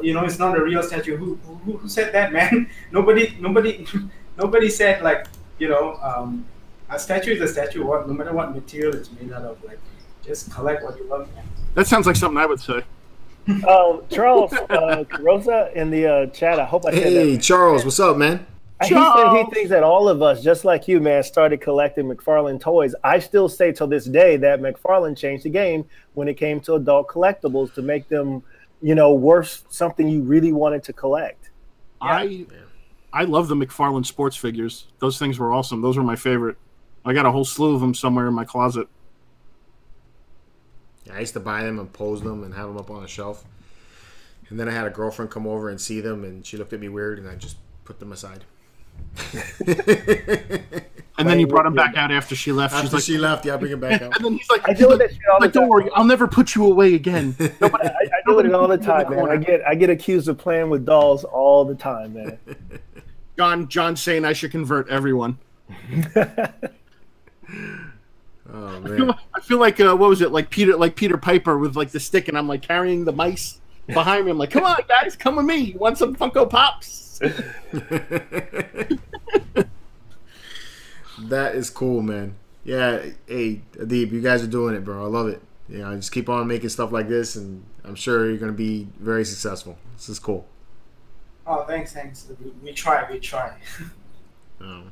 you know, it's not a real statue. Who said that, man? Nobody said, like, you know, a statue is a statue. No matter what material it's made out of, like, just collect what you love, man. That sounds like something I would say. Charles Carosa in the chat. I hope I said that. Hey, Charles, what's up, man? He said he thinks that all of us, just like you, man, started collecting McFarlane toys. I still say till this day that McFarlane changed the game when it came to adult collectibles to make them, you know, worth something you really wanted to collect. I love the McFarlane sports figures. Those things were awesome. Those were my favorite. I got a whole slew of them somewhere in my closet. Yeah, I used to buy them and pose them and have them up on a shelf. And then I had a girlfriend come over and see them, and she looked at me weird, and I just put them aside. And then you brought him back out after she left. After she left, yeah, I bring him back out. And then he's like, I deal with that shit all the time. Don't worry, I'll never put you away again. No, but I deal with it all the time, man. I get accused of playing with dolls all the time, man. John's saying I should convert everyone. Oh man, I feel like what was it, like Peter Piper with like the stick, and I'm like carrying the mice behind me. I'm like, come on, guys, come with me. You want some Funko Pops? That is cool, man. Yeah, hey, Addeb, you guys are doing it, bro. I love it. You know, just keep on making stuff like this, and I'm sure you're going to be very successful. This is cool. Oh, thanks. We try. All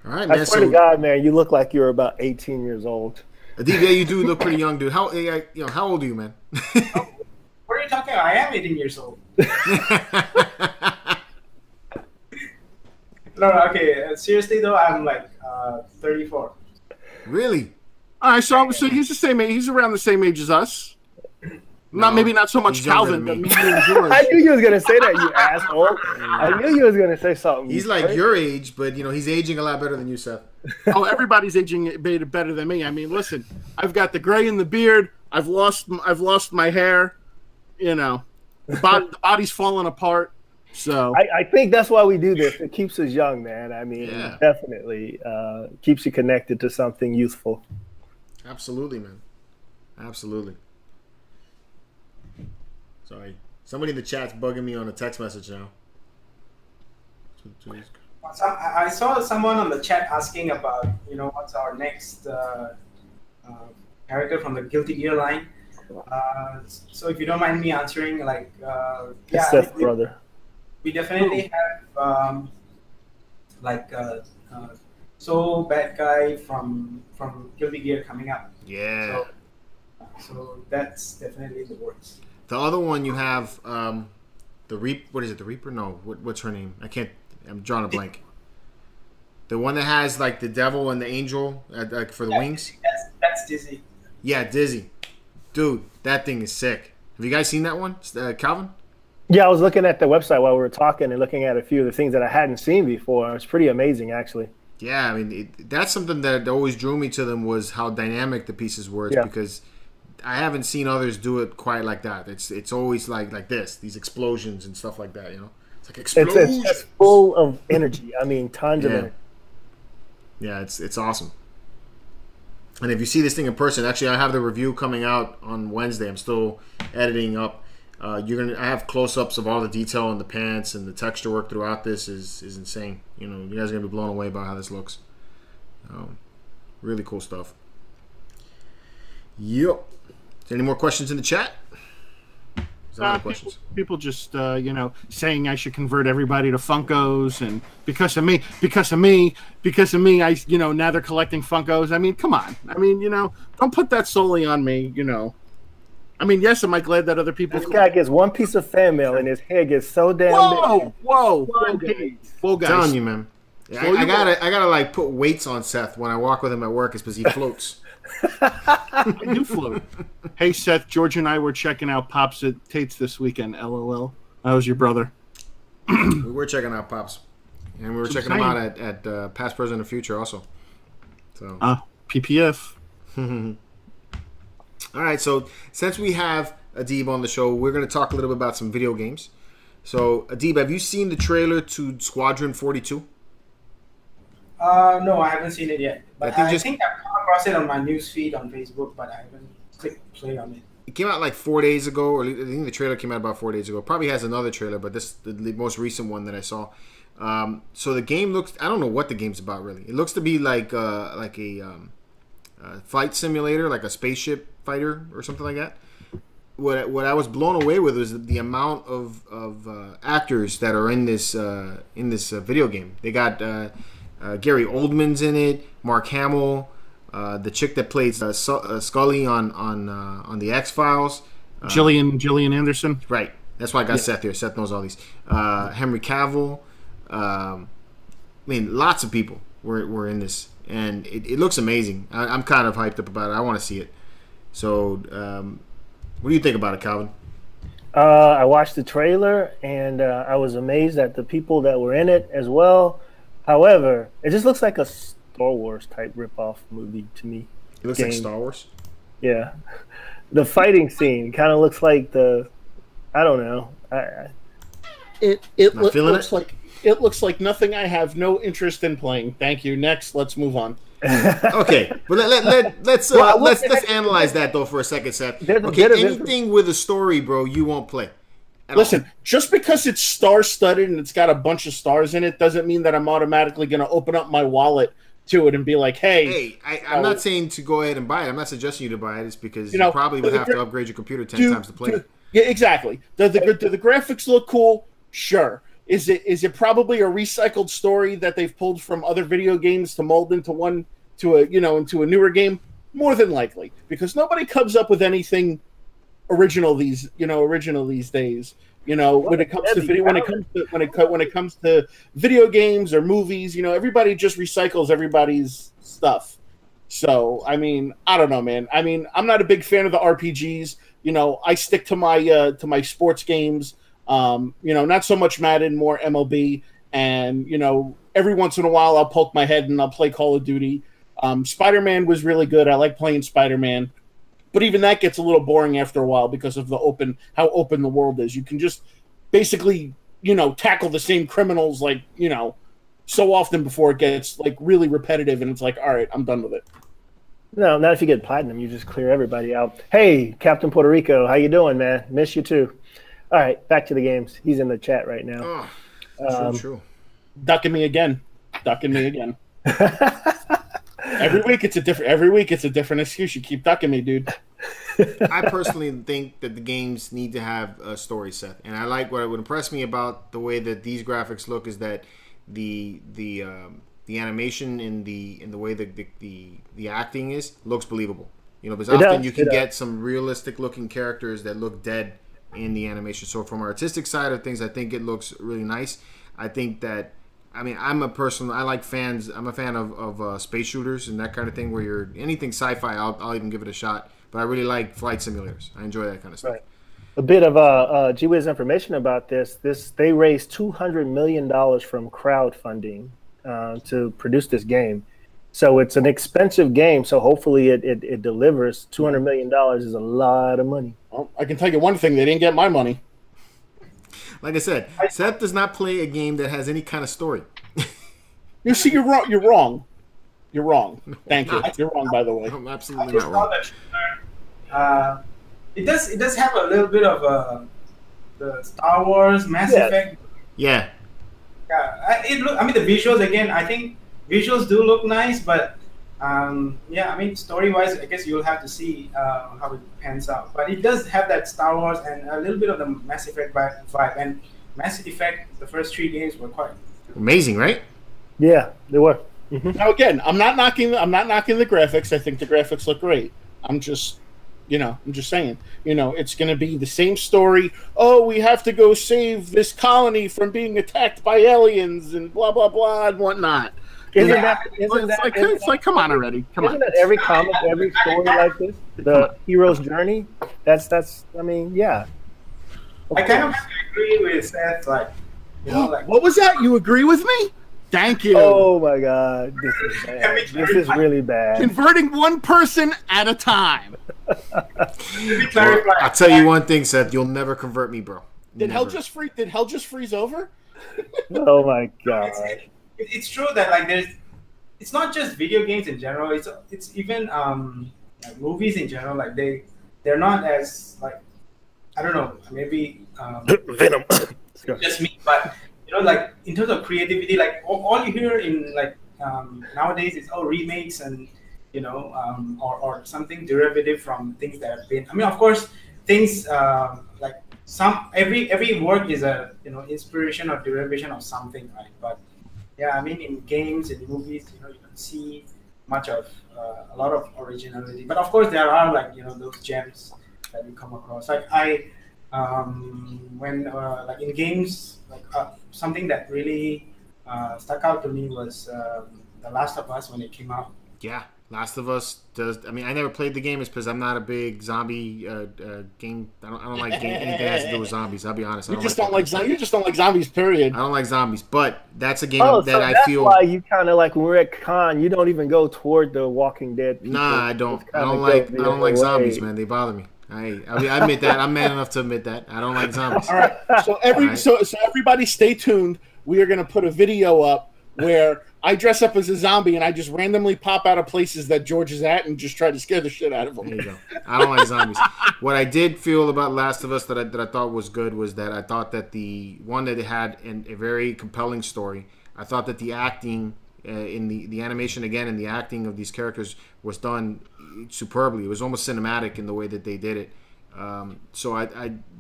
right, man. I swear to God, man, you look like you're about 18 years old. Addeb, yeah, you do look pretty young, dude. How old are you, man? What are you talking about? I am 18 years old. No, okay. Seriously though, I'm like 34. Really? All right, so he's the same age. He's around the same age as us. Maybe not so much Calvin, but me and George. I knew you was gonna say that, you asshole. I knew you was gonna say something. He's like your age, but you know he's aging a lot better than you, Seth. Oh, everybody's aging better than me. I mean, listen, I've got the gray in the beard. I've lost my hair. You know, the body's falling apart. So I think that's why we do this. It keeps us young, man. I mean, definitely keeps you connected to something youthful. Absolutely, man. Absolutely. Sorry. Somebody in the chat's bugging me on a text message now. I saw someone on the chat asking about, you know, what's our next character from the Guilty Gear line. So if you don't mind me answering, like, Seth brother. We definitely have so bad guy from Guilty Gear coming up. Yeah. So that's definitely the works. The other one you have the What is it? The Reaper? No. What's her name? I'm drawing a blank. The one that has like the devil and the angel like for the wings. That's Dizzy. Yeah, Dizzy. Dude, that thing is sick. Have you guys seen that one, Calvin? Yeah, I was looking at the website while we were talking and looking at a few of the things that I hadn't seen before. It was pretty amazing, actually. Yeah, I mean, that's something that always drew me to them was how dynamic the pieces were. It's because I haven't seen others do it quite like that. It's always like this, these explosions and stuff like that, you know? It's like explosions. It's full of energy. I mean, tons of energy. Yeah, it's awesome. And if you see this thing in person, actually, I have the review coming out on Wednesday. I'm still editing up. I have close-ups of all the detail in the pants, and the texture work throughout this is insane. You know, you guys are gonna be blown away by how this looks. Really cool stuff. Yep. Any more questions in the chat? There's a lot of questions. People just, you know, saying I should convert everybody to Funkos, and because of me, I, you know, now they're collecting Funkos. I mean, come on. I mean, you know, don't put that solely on me, you know. I mean, yes, am I glad that other people... This guy gets one piece of fan mail and his hair gets so damn big. Whoa, guys. Telling you, man. Yeah, I gotta like put weights on Seth when I walk with him at work, is because he floats. I do float. Hey, Seth, George and I were checking out Pops at Tate's this weekend. LOL. That was your brother. We were checking out Pops, and we were checking him out at Past, Present, and Future also. So PPF. All right, so since we have Addeb on the show, we're going to talk a little bit about some video games. So, Addeb, have you seen the trailer to Squadron 42? No, I haven't seen it yet. But I think I've come across it on my news feed on Facebook, but I haven't clicked play on it. It came out like 4 days ago, or I think the trailer came out about 4 days ago. Probably has another trailer, but this is the most recent one that I saw. So the game looks... I don't know what the game's about, really. It looks to be like a flight simulator, like a spaceship fighter or something like that. What I was blown away with was the amount of actors that are in this video game. They got Gary Oldman's in it, Mark Hamill, the chick that plays Scully on the X-Files, Gillian Anderson. Right, that's why I got Seth here. Seth knows all these. Henry Cavill. I mean, lots of people were in this, and it looks amazing. I'm kind of hyped up about it. I want to see it. So, what do you think about it, Calvin? I watched the trailer, and I was amazed at the people that were in it as well. However, it just looks like a Star Wars type ripoff movie to me. It looks like Star Wars? Yeah. The fighting scene kind of looks like I don't know. It looks like nothing I have no interest in playing. Thank you. Next, let's move on. Okay, but let's analyze that though for a second, Seth. Okay, anything with a story, bro, you won't play. Listen, just because it's star-studded and it's got a bunch of stars in it doesn't mean that I'm automatically going to open up my wallet to it and be like, hey. I'm not saying to go ahead and buy it. I'm not suggesting you to buy it. It's because you probably would have to upgrade your computer 10 times to play it. Yeah, exactly. Do the graphics look cool? Sure. Is it probably a recycled story that they've pulled from other video games to mold into into a newer game? More than likely, because nobody comes up with anything original these days. When it comes to video games or movies, everybody just recycles everybody's stuff. So I mean, I don't know, man. I mean, I'm not a big fan of the RPGs. I stick to my sports games. Not so much Madden, more MLB, and every once in a while I'll poke my head and I'll play Call of Duty. Spider-Man was really good. I like playing Spider-Man, but even that gets a little boring after a while because of how open the world is. You can just basically tackle the same criminals so often before it gets really repetitive, and it's like, all right, I'm done with it. No, not if you get platinum. You just clear everybody out. Hey, Captain Puerto Rico, how you doing, man? Miss you too. All right, back to the games. He's in the chat right now. True. Ducking me again. Every week it's a different excuse. You keep ducking me, dude. I personally think that the games need to have a story set, and I like what would impress me about the way that these graphics look is that the animation in the way that the acting looks believable. Because often you can get some realistic looking characters that look dead in the animation. So from artistic side of things, I think it looks really nice. I think that, I'm a fan of space shooters and that kind of thing where you're anything sci-fi, I'll even give it a shot. But I really like flight simulators. I enjoy that kind of stuff. Right. A bit of G-Wiz information about this. They raised $200 million from crowdfunding to produce this game. So it's an expensive game. So hopefully it delivers. $200 million is a lot of money. Well, I can tell you one thing: they didn't get my money. Like I said, Seth does not play a game that has any kind of story. You see, you're wrong. You're wrong. Thank you. You're wrong, by the way. I'm absolutely not wrong. It does have a little bit of the Star Wars Mass Effect. Yeah. The visuals again. I think visuals do look nice, but Yeah, I mean, story-wise, I guess you'll have to see how it pans out. But it does have that Star Wars and a little bit of the Mass Effect vibe. And Mass Effect, the first 3 games were quite amazing, right? Yeah, they were. Now again, I'm not knocking the graphics. I think the graphics look great. I'm just saying, it's going to be the same story. Oh, we have to go save this colony from being attacked by aliens and blah blah blah and whatnot. It's like, come on already. Isn't that every comic, every story like this? The hero's journey? That's I mean, yeah. I kind of agree with Seth, like, what was that? You agree with me? Thank you. Oh my God, this is bad. This is really bad. Converting one person at a time. Well, I'll tell you one thing, Seth. You'll never convert me, bro. Did hell just freeze over? Oh my God. It's true that like it's not just video games in general. It's even like movies in general. Like they're not as like, I don't know, maybe Venom. just me, but like in terms of creativity, like all you hear in like nowadays is remakes and or something derivative from things that have been. I mean, of course, things like every work is a inspiration or derivation of something, right? But yeah, I mean, in games and movies, you don't see much of a lot of originality. But of course, there are like those gems that you come across. Like when like in games, like something that really stuck out to me was The Last of Us when it came out. Yeah, Last of Us does. I mean, I never played the game. It's because I'm not a big zombie game. I don't like anything that has to do with zombies. I'll be honest. You just don't like zombies. Period. I don't like zombies, but that's a game that I feel. That's why you kind of like when we're at con, you don't even go toward the Walking Dead people. Nah, I don't. I don't like zombies, man. They bother me. I admit that. I'm man enough to admit that. I don't like zombies. All right. So everybody stay tuned. We are going to put a video up where I dress up as a zombie and I just randomly pop out of places that George is at and just try to scare the shit out of him. There you go. I don't like zombies. What I did feel about Last of Us that I thought was good was that I thought that the one that it had a very compelling story. I thought that the acting in the animation again and the acting of these characters was done superbly. It was almost cinematic in the way that they did it. So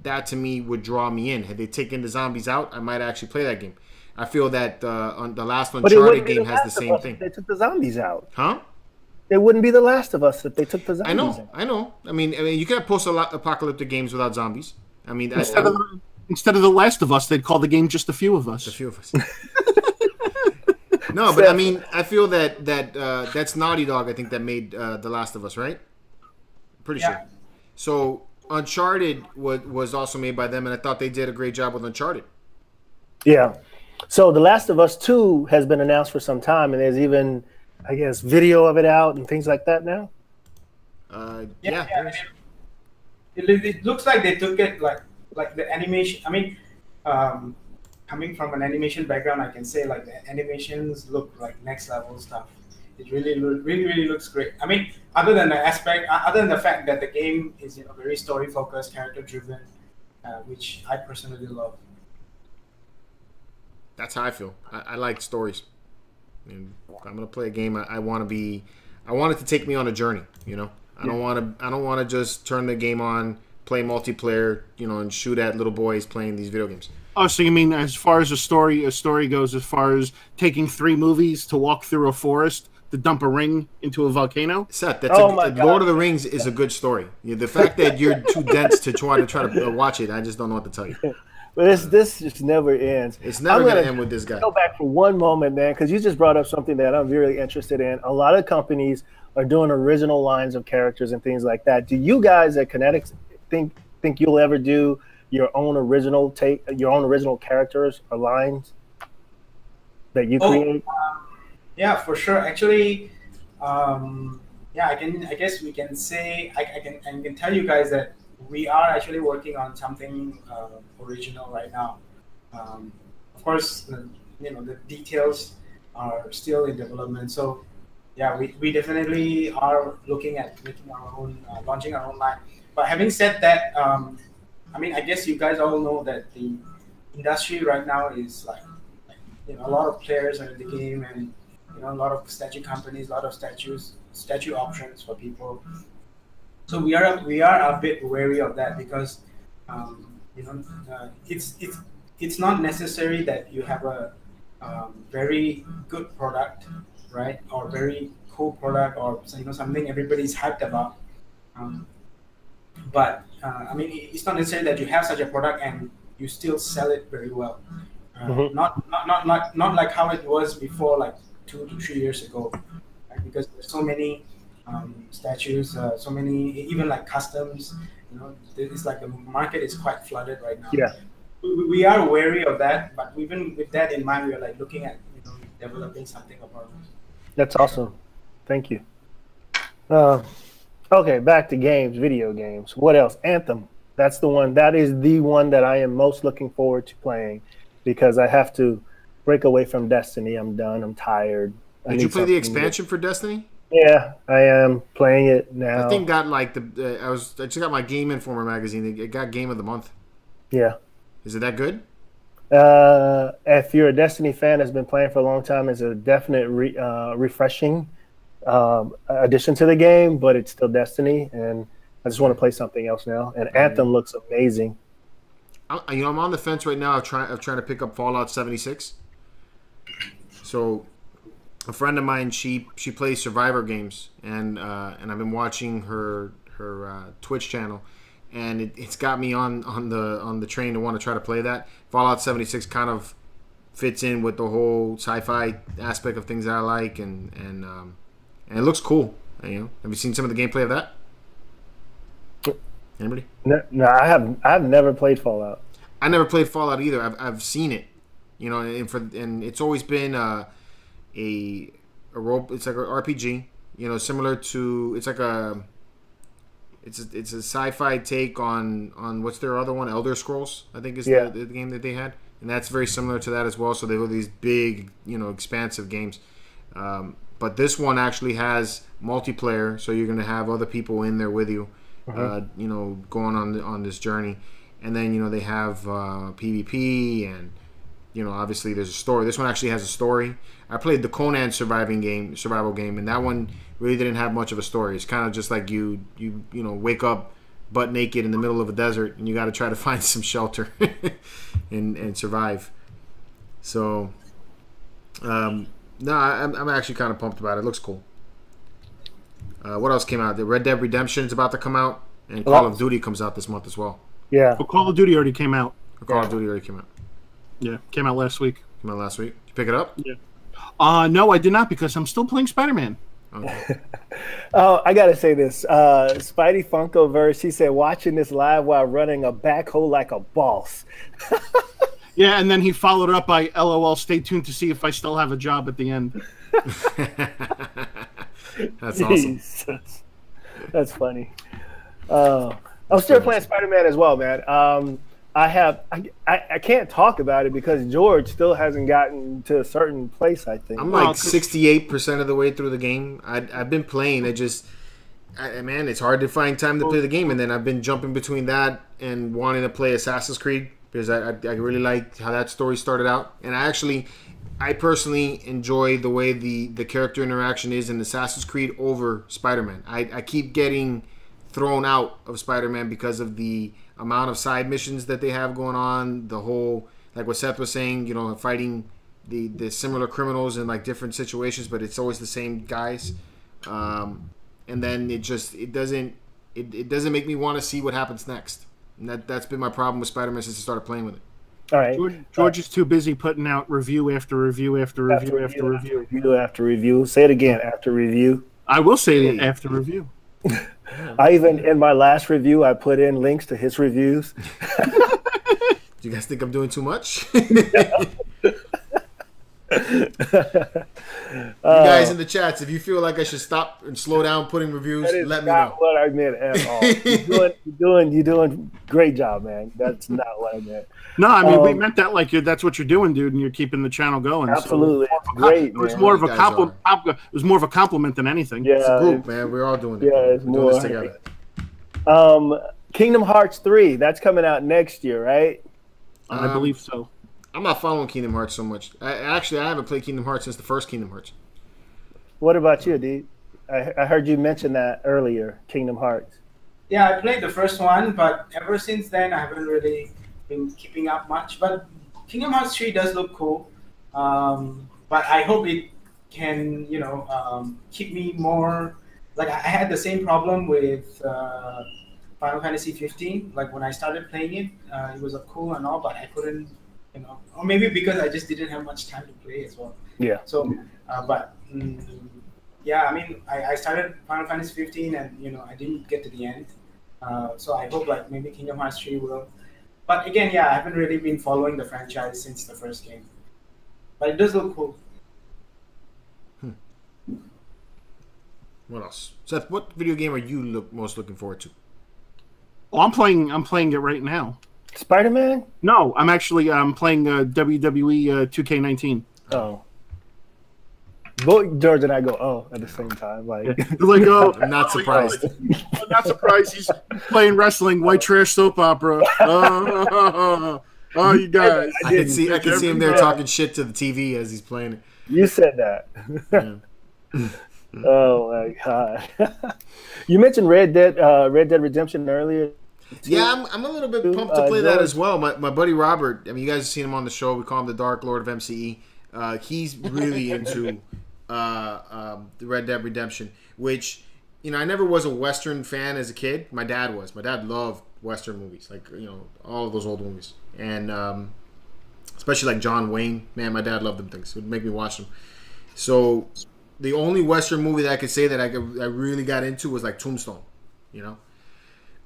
that to me would draw me in. Had they taken the zombies out, I might actually play that game. I feel that on the last Uncharted game has the same thing. They took the zombies out. Huh? It wouldn't be The Last of Us if they took the zombies out. I know. I mean, you can have post-apocalyptic games without zombies. I mean, instead of The Last of Us, they'd call the game Just a Few of Us. Just a few of us. No, but I mean, I feel that that's Naughty Dog. I think that made The Last of Us, right? Pretty sure. So Uncharted was also made by them, and I thought they did a great job with Uncharted. Yeah. So The Last of Us 2 has been announced for some time, and there's even, I guess, video of it out and things like that now. Yeah. It looks like they took it like the animation. I mean, coming from an animation background, I can say like the animations look like next level stuff. It really looks great. I mean, other than the fact that the game is very story focused, character driven, which I personally love. That's how I feel. I like stories. And if I'm gonna play a game, I want it to take me on a journey. I don't want to just turn the game on, play multiplayer, and shoot at little boys playing these video games. Oh, so you mean as far as a story goes, as far as taking 3 movies to walk through a forest to dump a ring into a volcano? Seth, Lord of the Rings is a good story. The fact that you're too dense to try to watch it, I just don't know what to tell you. But this just never ends. It's never going to end with this guy. Go back for one moment, man, because you just brought up something that I'm really interested in. A lot of companies are doing original lines of characters and things like that. Do you guys at Kinetics think you'll ever do your own original characters or lines that you create? Yeah, for sure. Actually, I guess we can say I can tell you guys that we are actually working on something original right now. Of course, the details are still in development. So, yeah, we definitely are looking at making our own, launching our own line. But having said that, I mean, I guess you guys all know that the industry right now is like a lot of players are in the game, and a lot of statue companies, a lot of statue options for people. So we are a bit wary of that because it's not necessary that you have a very good product, right, or very cool product, or something everybody's hyped about. But I mean, it's not necessary that you have such a product and you still sell it very well. Not like how it was before, like 2 to 3 years ago, right? Because there's so many statues, so many even like customs. It's like the market is quite flooded right now. Yeah, we are wary of that, but even with that in mind, we are like looking at developing something of our own. that's awesome. Thank you. Okay, back to games, video games. What else? Anthem. That's the one. That is the one that I am most looking forward to playing because I have to break away from Destiny. I'm done. I'm tired. Did you play the expansion for Destiny? Yeah, I am playing it now. I think got like I just got my Game Informer magazine. It got Game of the Month. Yeah. Is it that good? If you're a Destiny fan that's been playing for a long time, it's a definite refreshing addition to the game, but it's still Destiny, and I just want to play something else now. And Anthem looks amazing. I'm on the fence right now of trying to pick up Fallout 76. So a friend of mine, she plays Survivor games, and I've been watching her Twitch channel, and it's got me on the train to want to try to play that. Fallout 76 kind of fits in with the whole sci-fi aspect of things that I like, and it looks cool. Have you seen some of the gameplay of that? Anybody? No, I've never played Fallout. I never played Fallout either. I've seen it, and it's always been a role. It's like an RPG, similar to it's a sci-fi take on what's their other one, Elder Scrolls, I think is the game that they had, and that's very similar to that as well. So they have these big, expansive games. But this one actually has multiplayer, so you're going to have other people in there with you, going on this journey. And then, they have PvP, and, obviously there's a story. This one actually has a story. I played the Conan survival game, and that one really didn't have much of a story. It's kind of just like you wake up butt naked in the middle of a desert, and you got to try to find some shelter and survive. So, no, I'm actually kind of pumped about it. It looks cool. What else came out? The Red Dead Redemption is about to come out, and Call of Duty comes out this month as well. Yeah. Well, Call of Duty already came out. Call of Duty already came out. Yeah, came out last week. Did you pick it up? Yeah. No, I did not because I'm still playing Spider-Man. Okay. Oh, I gotta say this. Spidey Funkoverse, he said, watching this live while running a backhoe like a boss. Yeah, and then he followed it up by LOL, stay tuned to see if I still have a job at the end. That's awesome. That's funny. I'm still playing Spider-Man as well, man. I can't talk about it because George still hasn't gotten to a certain place, I think. I'm like 68% of the way through the game. I've been playing. Man, it's hard to find time to play the game, and then I've been jumping between that and wanting to play Assassin's Creed because I really like how that story started out. And I personally enjoy the way the character interaction is in Assassin's Creed over Spider-Man. I keep getting thrown out of Spider-Man because of the amount of side missions that they have going on, the whole, like what Seth was saying, fighting the similar criminals in like different situations, but it's always the same guys. And then it doesn't make me want to see what happens next. And that's been my problem with Spider-Man since I started playing with it. All right. George is too busy putting out review after review after review after review. Review after review. Say it again, after review. I will say it after review. I even, in my last review, I put in links to his reviews. Do you guys think I'm doing too much? You guys in the chats, if you feel like I should stop and slow down putting reviews, let me know. That's not what I meant at all. You're doing great job, man. That's not what I meant. No, I mean we meant that like that's what you're doing, dude, and you're keeping the channel going. Absolutely, so it's great. It was more of a compliment. It was more of a compliment than anything. Yeah, it's a group, man. We're all doing it. Yeah, it's more. Doing this together. Kingdom Hearts 3. That's coming out next year, right? I believe so. I'm not following Kingdom Hearts so much. I haven't played Kingdom Hearts since the first Kingdom Hearts. What about you, Addeb? I heard you mention that earlier, Kingdom Hearts. Yeah, I played the first one, but ever since then, I haven't really been keeping up much. But Kingdom Hearts 3 does look cool. But I hope it can, keep me more. Like, I had the same problem with Final Fantasy 15. Like, when I started playing it, it was cool and all, but I couldn't, or maybe because I just didn't have much time to play as well. Yeah. So, yeah, I mean, I started Final Fantasy 15 and, I didn't get to the end. So I hope like maybe Kingdom Hearts 3 will. But again, yeah, I haven't really been following the franchise since the first game. But it does look cool. What else? Seth, what video game are you most looking forward to? Well, I'm playing it right now. Spider-Man? No, I'm playing WWE 2K19. Oh. Both George and I go, at the same time. Like, I'm not surprised. I'm not surprised. He's playing wrestling, white trash soap opera. Oh, you guys! I can see him there talking shit to the TV as he's playing it. You said that. Yeah. Oh my god! You mentioned Red Dead Redemption earlier. Yeah, I'm a little bit pumped to play that as well. My buddy Robert. I mean, you guys have seen him on the show. We call him the Dark Lord of MCE. He's really into the Red Dead Redemption, which I never was a Western fan as a kid. My dad was. My dad loved Western movies, like all of those old movies, and especially like John Wayne. Man, my dad loved them things. It would make me watch them. So the only Western movie that I could say that I really got into was like Tombstone,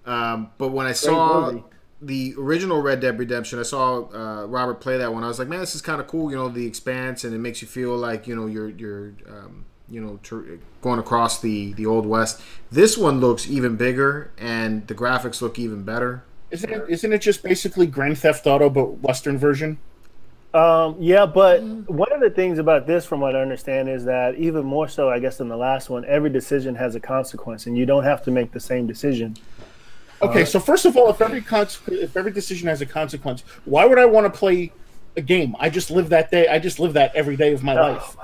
But when I saw the original Red Dead Redemption, I saw Robert play that one. I was like, man, this is kind of cool. The expanse, and it makes you feel like you're going across the old West. This one looks even bigger, and the graphics look even better. Isn't it just basically Grand Theft Auto but Western version? Yeah, but one of the things about this, from what I understand, is that even more so, I guess, than the last one, every decision has a consequence, and you don't have to make the same decision. Okay, so first of all, if every decision has a consequence, why would I want to play a game? I just live that day. I just live that every day of my life.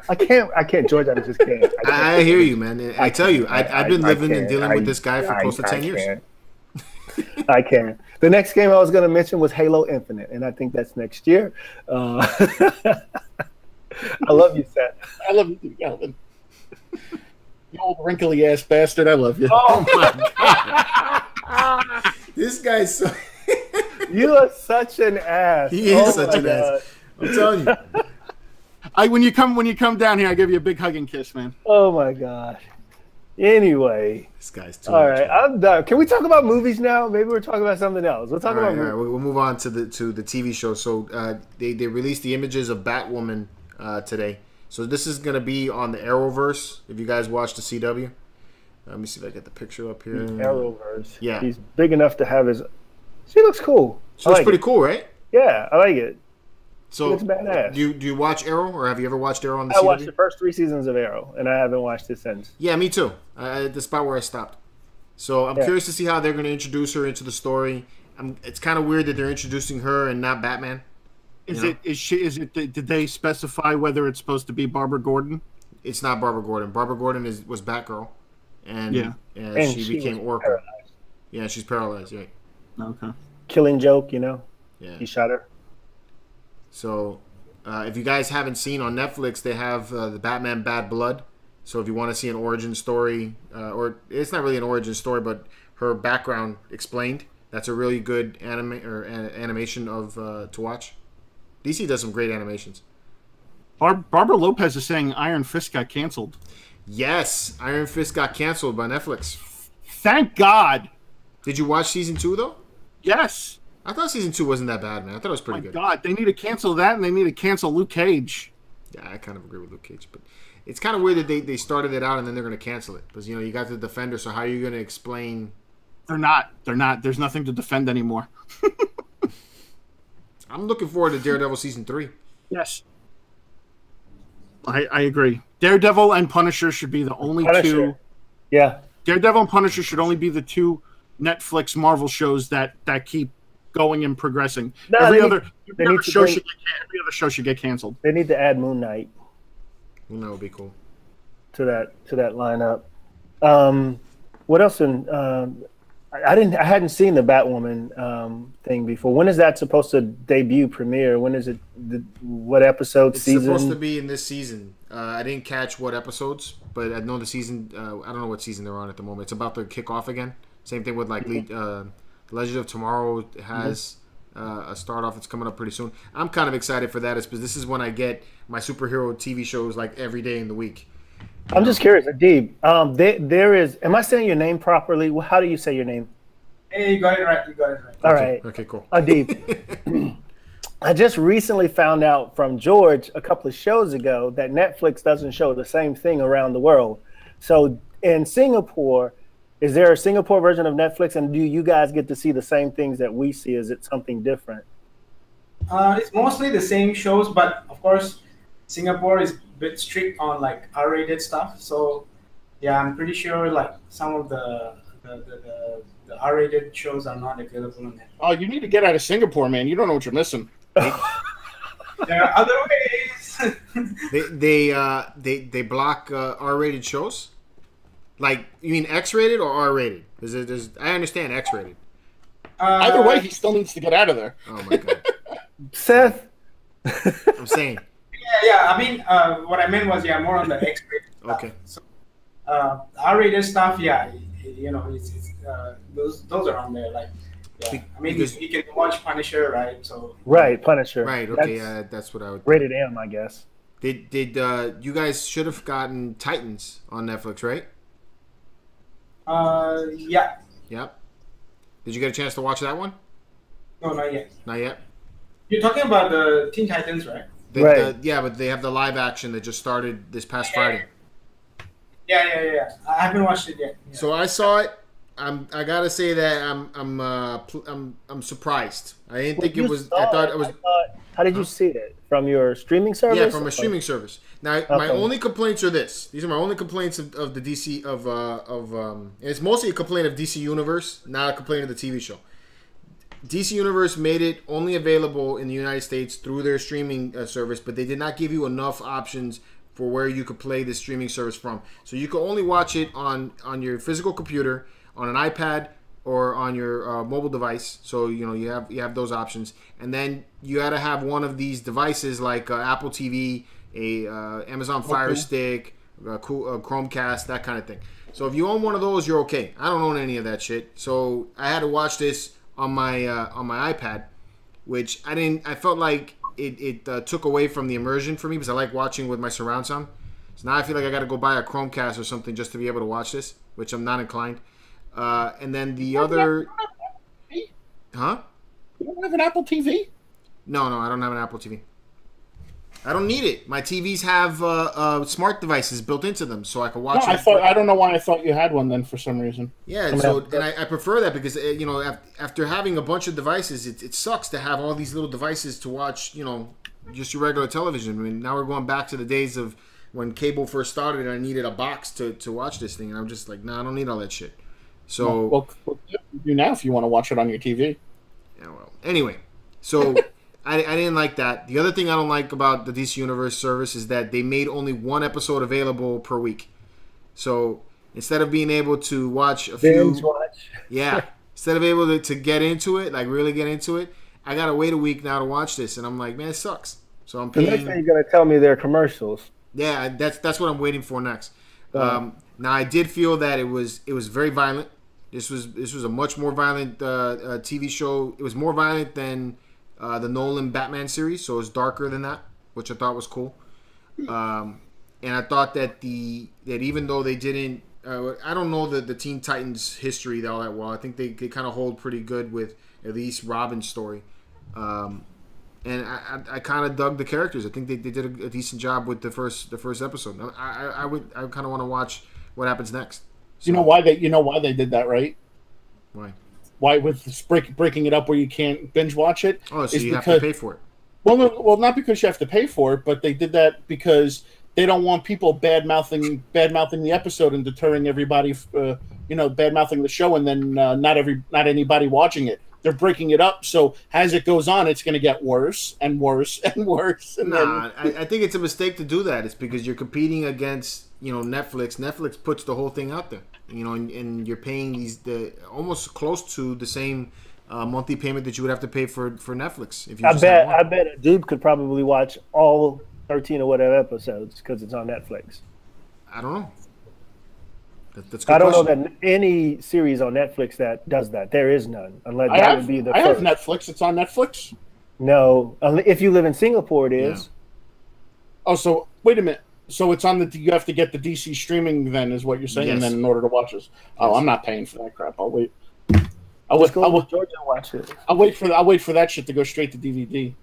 I can't, George. I just can't. I hear you, man. I tell you, I've been living and dealing with this guy for close to 10 years. I can't. The next game I was going to mention was Halo Infinite, and I think that's next year. I love you, Seth. I love you too, Calvin. You old wrinkly ass bastard. I love you. Oh my god. This guy's so You are such an ass. He is such an ass. I'm telling you. When you come down here, I give you a big hug and kiss, man. Oh my god. Anyway, this guy's too all much, right. man. I'm done. Can we talk about movies now? Maybe we're talking about something else. We'll talk about movies. All right. We'll move on to the TV show. So they released the images of Batwoman today. So this is going to be on the Arrowverse. If you guys watch the CW, let me see if I get the picture up here. Arrowverse. Yeah, he's big enough to have his. She looks cool. So it's pretty cool, right? Yeah, I like it. So it's badass. Do you watch Arrow, or have you ever watched Arrow on the CW? I watched the first 3 seasons of Arrow, and I haven't watched it since. Yeah, me too. The spot where I stopped. So I'm curious to see how they're going to introduce her into the story. It's kind of weird that they're introducing her and not Batman. Did they specify whether it's supposed to be Barbara Gordon? It's not Barbara Gordon. Barbara Gordon was Batgirl, and she became Oracle. Paralyzed. Yeah, she's paralyzed. Right. Okay. Killing joke, Yeah. He shot her. So, if you guys haven't seen on Netflix, they have the Batman Bad Blood. So if you want to see an origin story, or it's not really an origin story, but her background explained, that's a really good animation to watch. DC does some great animations. Barbara Lopez is saying Iron Fist got canceled. Yes, Iron Fist got canceled by Netflix. Thank God. Did you watch season 2 though? Yes. I thought season 2 wasn't that bad, man. I thought it was pretty good. God, they need to cancel that, and they need to cancel Luke Cage. Yeah, I kind of agree with Luke Cage, but it's kind of weird that they started it out and then they're going to cancel it because you got the Defender. So how are you going to explain? They're not. There's nothing to defend anymore. I'm looking forward to Daredevil season 3. Yes, I agree. Daredevil and Punisher should be the only two. Yeah, Daredevil and Punisher should only be the 2 Netflix Marvel shows that keep going and progressing. No, every other show should get canceled. They need to add Moon Knight. That would be cool. To that lineup. What else? I hadn't seen the Batwoman thing before. When is that supposed to debut, premiere? When is it? What episode? It's season? supposed to be in this season. I didn't catch what episodes, but I know the season. I don't know what season they're on at the moment. It's about to kick off again. Same thing with like Legend of Tomorrow has a start off. It's coming up pretty soon. I'm kind of excited for that, because this is when I get my superhero TV shows like every day in the week. I'm just curious, Addeb. There is. Am I saying your name properly? How do you say your name? Hey, you got it right. All right. Okay, cool. Addeb. I just recently found out from George a couple of shows ago that Netflix doesn't show the same thing around the world. So in Singapore, is there a Singapore version of Netflix, and do you guys get to see the same things that we see? Is it something different? It's mostly the same shows, but of course, Singapore is a bit strict on like R-rated stuff. So yeah, I'm pretty sure like some of the R-rated shows are not available on Netflix. Oh, you need to get out of Singapore, man. You don't know what you're missing. There are other ways. They block R-rated shows. Like, you mean X-rated or R-rated? I understand X-rated. Either way, he still needs to get out of there. Oh my god, Seth. I'm saying. Yeah. I mean, what I meant was more on the X-rated stuff. Okay. So, R-rated stuff, it's those are on there. Like, yeah. I mean, you can watch Punisher, right? So. Right, Punisher. Right. Okay. That's what I would. Rated M, I guess. Did you guys should have gotten Titans on Netflix, right? Yeah. Yep. Did you get a chance to watch that one? No, not yet. Not yet. You're talking about the Teen Titans, right? Right. Yeah, but they have the live action that just started this past Friday. Yeah. I haven't watched it yet. Yeah. So I saw it. I gotta say that I'm surprised. I didn't think it was. I thought it was. How did you see it? From your streaming service? Yeah, from a streaming service. Now, my only complaints are this. These are my only complaints of the DC and it's mostly a complaint of DC Universe, not a complaint of the TV show. DC Universe made it only available in the United States through their streaming service, but they did not give you enough options for where you could play the streaming service from. So you could only watch it on your physical computer, on an iPad, or on your mobile device. So you have those options, and then you got to have one of these devices like Apple TV, a Amazon Fire Stick, a Chromecast, that kind of thing. So if you own one of those, you're okay. I don't own any of that shit, so I had to watch this on my iPad, which I felt like it took away from the immersion for me, because I like watching with my surround sound. So now I feel like I got to go buy a Chromecast or something just to be able to watch this, which I'm not inclined. And then the other, huh? You don't have an Apple TV? No, I don't have an Apple TV. I don't need it. My TVs have smart devices built into them, so I can watch. No, I don't know why I thought you had one then for some reason. Yeah, so and I prefer that because after having a bunch of devices, it sucks to have all these little devices to watch. Just your regular television. I mean, now we're going back to the days of when cable first started, and I needed a box to watch this thing, and I'm just like, I don't need all that shit. So well, you now if you want to watch it on your TV. Yeah, well, anyway, so I didn't like that. The other thing I don't like about the DC Universe service is that they made only one episode available per week. So instead of being able to watch a few, instead of able to get into it, like really get into it, I gotta wait a week now to watch this, and I'm like, man, it sucks. So I'm paying. The next thing you're gonna tell me they're commercials. Yeah, that's what I'm waiting for next. Now I did feel that it was very violent. This was a much more violent TV show. It was more violent than the Nolan Batman series, so it was darker than that, which I thought was cool. And I thought that even though they didn't, I don't know the Teen Titans history all that well. I think they kind of hold pretty good with at least Robin's story. And I kind of dug the characters. I think they did a decent job with the first episode. I kind of want to watch what happens next. So, you know why they did that, right? Why with breaking it up where you can't binge watch it? Oh, so you have to pay for it. Well, not because you have to pay for it, but they did that because they don't want people bad mouthing the episode and deterring everybody, bad mouthing the show, and then not anybody watching it. they're breaking it up. So as it goes on, it's going to get worse and worse and worse. And I think it's a mistake to do that. It's because you're competing against, Netflix. Netflix puts the whole thing out there, and you're paying almost close to the same monthly payment that you would have to pay for Netflix. If you I bet Addeb could probably watch all 13 or whatever episodes because it's on Netflix. I don't know. I don't know that any series on Netflix that does that. There is none, unless that would be the first. I have Netflix. It's on Netflix. No, if you live in Singapore, it is. Yeah. Oh, so wait a minute. So it's on you have to get the DC streaming then, is what you're saying, yes. and then in order to watch this. Oh, yes. I'm not paying for that crap. I'll wait. I'll go Georgia and watch it. I'll wait for that shit to go straight to DVD.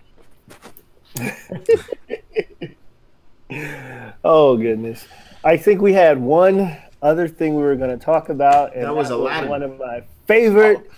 Oh goodness! I think we had one other thing we were going to talk about, and that was Aladdin. One of my favorite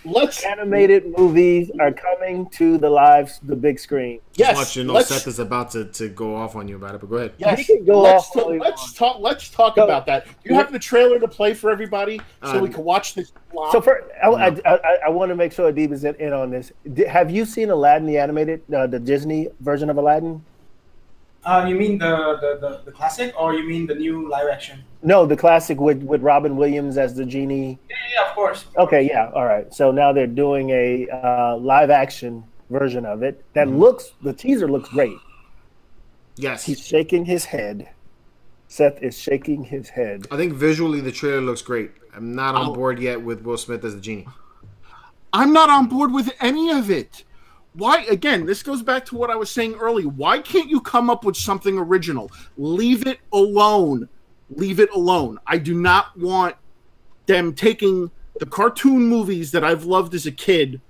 animated movies are coming to the big screen. Yes, Seth is about to go off on you about it, but go ahead. Yes, let's talk about that. You have the trailer to play for everybody, so we can watch this. So I want to make sure Addeb is in on this. Have you seen Aladdin the animated, the Disney version of Aladdin? You mean the classic, or you mean the new live action? No, the classic with Robin Williams as the genie. Yeah, of course. Okay, yeah, all right. So now they're doing a live action version of it that the teaser looks great. Yes. He's shaking his head. Seth is shaking his head. I think visually the trailer looks great. I'm not on board yet with Will Smith as the genie. I'm not on board with any of it. Why, again, this goes back to what I was saying earlier. Why can't you come up with something original? Leave it alone. Leave it alone. I do not want them taking the cartoon movies that I've loved as a kid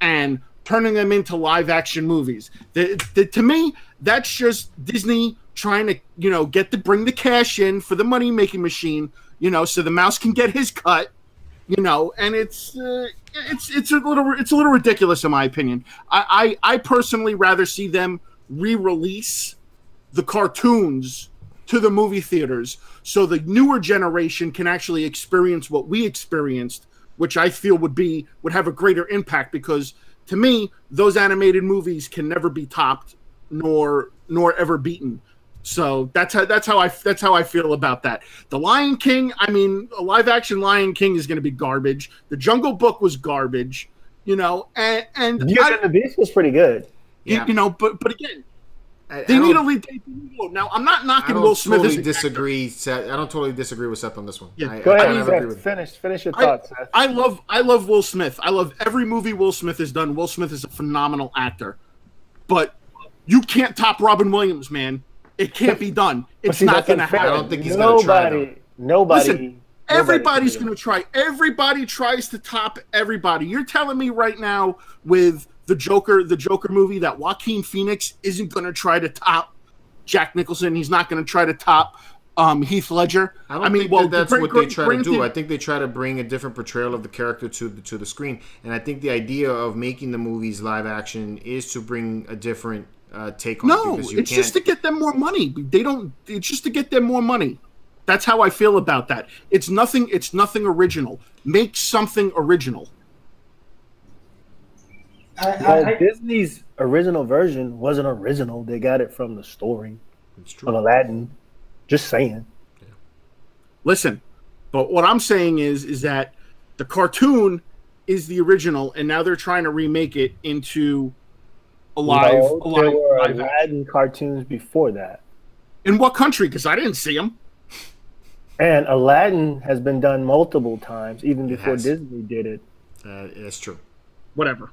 and turning them into live-action movies. To me, that's just Disney trying to, bring the cash in for the money-making machine, so the mouse can get his cut. And it's a little ridiculous in my opinion. I personally rather see them re-release the cartoons to the movie theaters so the newer generation can actually experience what we experienced, which I feel would have a greater impact, because to me those animated movies can never be topped nor ever beaten. So that's how I feel about that. The Lion King, I mean, a live action Lion King is going to be garbage. The Jungle Book was garbage, and Beauty and the Beast was pretty good. Yeah. But again, they need a lead. Now, I'm not knocking Will Smith. I don't totally disagree with Seth on this one. Yeah. Go ahead, Seth. Finish your thoughts, Seth. I love Will Smith. I love every movie Will Smith has done. Will Smith is a phenomenal actor, but you can't top Robin Williams, man. It can't be done. It's not going to happen. I don't think he's going to try. Listen, everybody's going to try. Everybody tries to top everybody. You're telling me right now with the Joker movie that Joaquin Phoenix isn't going to try to top Jack Nicholson. He's not going to try to top Heath Ledger. I mean, that's what they try to do. I think they try to bring a different portrayal of the character to the screen. And I think the idea of making the movies live action is to bring a different take on it. No, it's just to get them more money. It's just to get them more money. That's how I feel about that. It's nothing original. Make something original. Disney's original version wasn't original. They got it from the story of Aladdin. Just saying. Yeah. Listen, but what I'm saying is that the cartoon is the original, and now they're trying to remake it into there were Aladdin cartoons before that. In what country? Because I didn't see them. And Aladdin has been done multiple times, even before Disney did it. It's true. Whatever.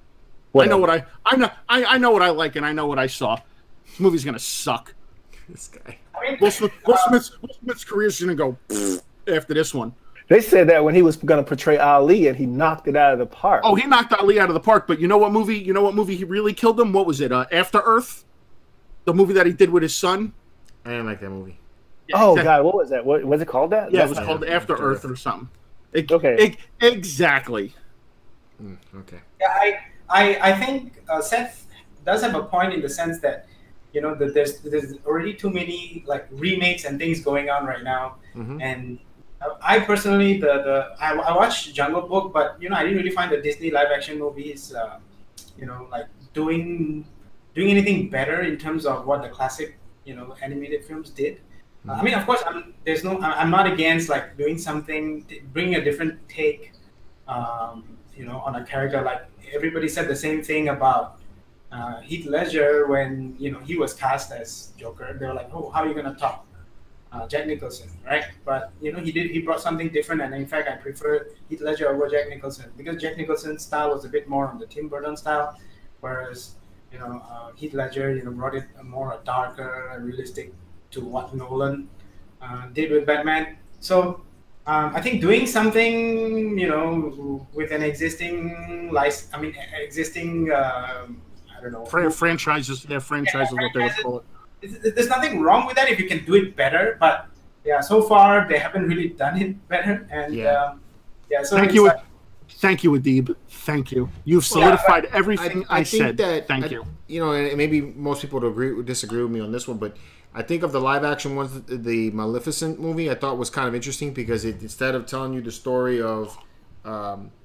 I know what I know what I like, and I know what I saw. This movie's gonna suck. This guy. Will Smith's career is gonna go after this one. They said that when he was going to portray Ali, and he knocked it out of the park. Oh, he knocked Ali out of the park. But you know what movie? He really killed him? What was it? After Earth, the movie that he did with his son. I didn't like that movie. God, what was that? What was it called? That? Yeah, it was called After Earth or something. Exactly. Okay. Yeah, I think Seth does have a point in the sense that that there's already too many like remakes and things going on right now, and I personally, I watched Jungle Book, but I didn't really find the Disney live action movies, like doing anything better in terms of what the classic, animated films did. I mean, of course, I'm not against like doing something, bringing a different take, on a character. Like everybody said the same thing about Heath Ledger when he was cast as Joker. They were like, "Oh, how are you gonna top Jack Nicholson?" Right? But he brought something different, and in fact, I prefer Heath Ledger over Jack Nicholson because Jack Nicholson's style was a bit more on the Tim Burton style, whereas Heath Ledger brought it more darker and realistic to what Nolan did with Batman. So I think doing something with an existing I don't know. Franchises, franchises, what they would call it. There's nothing wrong with that if you can do it better, but yeah, so far they haven't really done it better. And so thank you, Addeb. Thank you. You've solidified everything I said. Thank you. And maybe most people would disagree with me on this one, but I think of the live action ones, the Maleficent movie, I thought was kind of interesting because instead of telling you the story of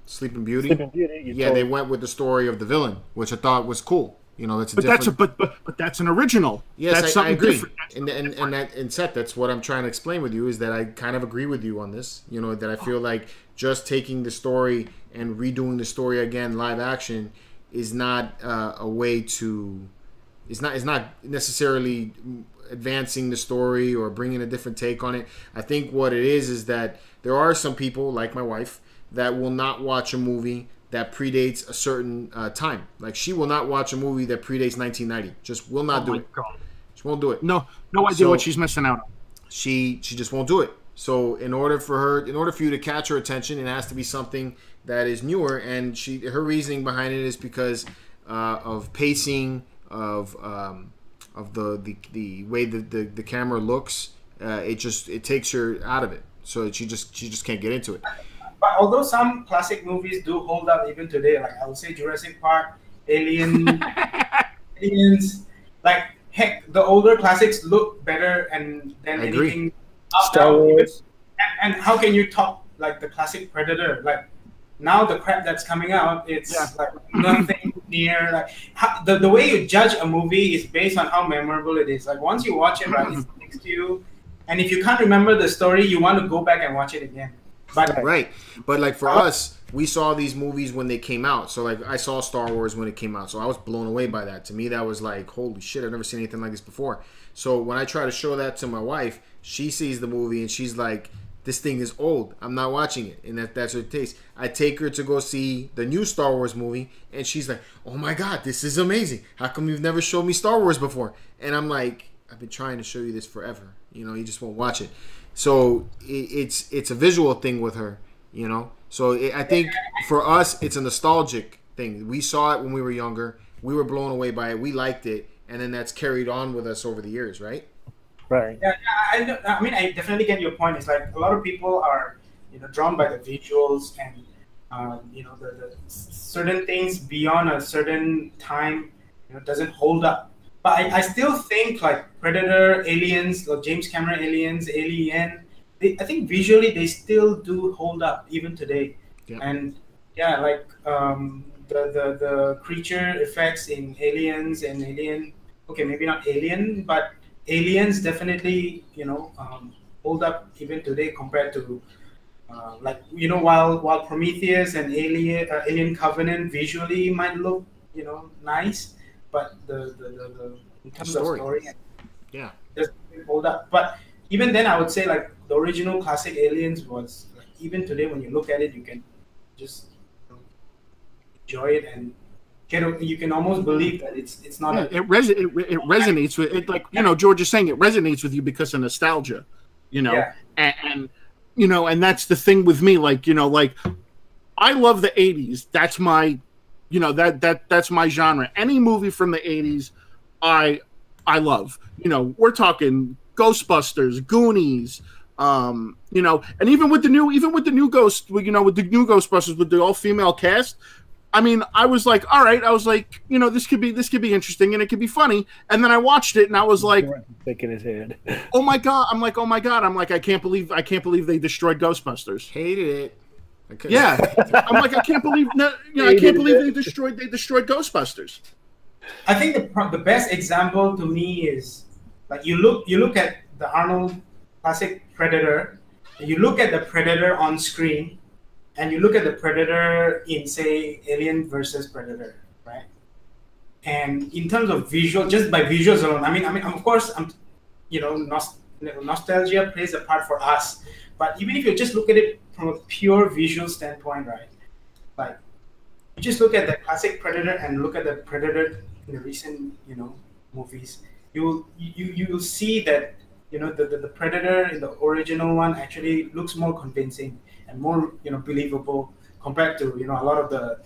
Sleeping Beauty, they went with the story of the villain, which I thought was cool. But that's an original. Yes, that's I agree. Different. And Seth, that's what I'm trying to explain with you is that I kind of agree with you on this. That I feel like just taking the story and redoing the story again live action is not a way to. It's not necessarily advancing the story or bringing a different take on it. I think what it is that there are some people like my wife that will not watch a movie that predates a certain time. Like she will not watch a movie that predates 1990. Just will not do it. God. She won't do it. No idea what she's missing out on. She just won't do it. So in order for you to catch her attention, it has to be something that is newer. And her reasoning behind it is because of pacing, of the way the camera looks. It takes her out of it. So she just can't get into it. But although some classic movies do hold up even today, like I would say Jurassic Park, Aliens, like heck, the older classics look better than anything. Star Wars. And how can you top like the classic Predator? Like now the crap that's coming out, it's like nothing near like the way you judge a movie is based on how memorable it is. Like once you watch it, right, it sticks to you. And if you can't remember the story, you want to go back and watch it again. Right. But like for us, we saw these movies when they came out. So like I saw Star Wars when it came out. So I was blown away by that. To me, that was like, holy shit, I've never seen anything like this before. So when I try to show that to my wife, she sees the movie and she's like, this thing is old. I'm not watching it. And that's her taste. I take her to go see the new Star Wars movie and she's like, oh my God, this is amazing. How come you've never showed me Star Wars before? And I'm like, I've been trying to show you this forever. You just won't watch it. So it's a visual thing with her, So I think for us, it's a nostalgic thing. We saw it when we were younger. We were blown away by it. We liked it. And then that's carried on with us over the years, right? Right. Yeah, I mean, I definitely get your point. It's like a lot of people are, drawn by the visuals and, the certain things beyond a certain time, doesn't hold up. But I still think like Predator, Aliens, or James Cameron Aliens, Alien, I think visually they still do hold up even today. Yeah. And like the creature effects in Aliens and Alien, okay, maybe not Alien, but Aliens definitely, hold up even today compared to while Prometheus and Alien Covenant visually might look, nice. But the in terms of story, doesn't hold up. But even then, I would say like the original classic Aliens was like, even today when you look at it, you can just enjoy it and you can almost believe that it's not. Yeah, it resonates with it, like George is saying, it resonates with you because of nostalgia, and and that's the thing with me, like I love the '80s. That's my that's my genre. Any movie from the 80s, I love. We're talking Ghostbusters, Goonies, and even with the new Ghostbusters with the all-female cast, I mean, I was like, all right. I was like, you know, this could be interesting and it could be funny. And then I watched it and I was like, thick in his head. oh my god! I'm like, oh my god! I'm like, I can't believe they destroyed Ghostbusters. Hated it. Yeah, I'm like, I can't believe they destroyed Ghostbusters. I think the best example to me is like you look at the Arnold classic Predator, you look at the Predator on screen, and you look at the Predator in, say, Alien versus Predator, right? And in terms of visual, just by visuals alone, I mean, of course, nostalgia plays a part for us. But even if you just look at it from a pure visual standpoint, right? Like, you just look at the classic Predator and look at the Predator in the recent, movies. You'll see that, the Predator in the original one actually looks more convincing and more, believable compared to, a lot of the,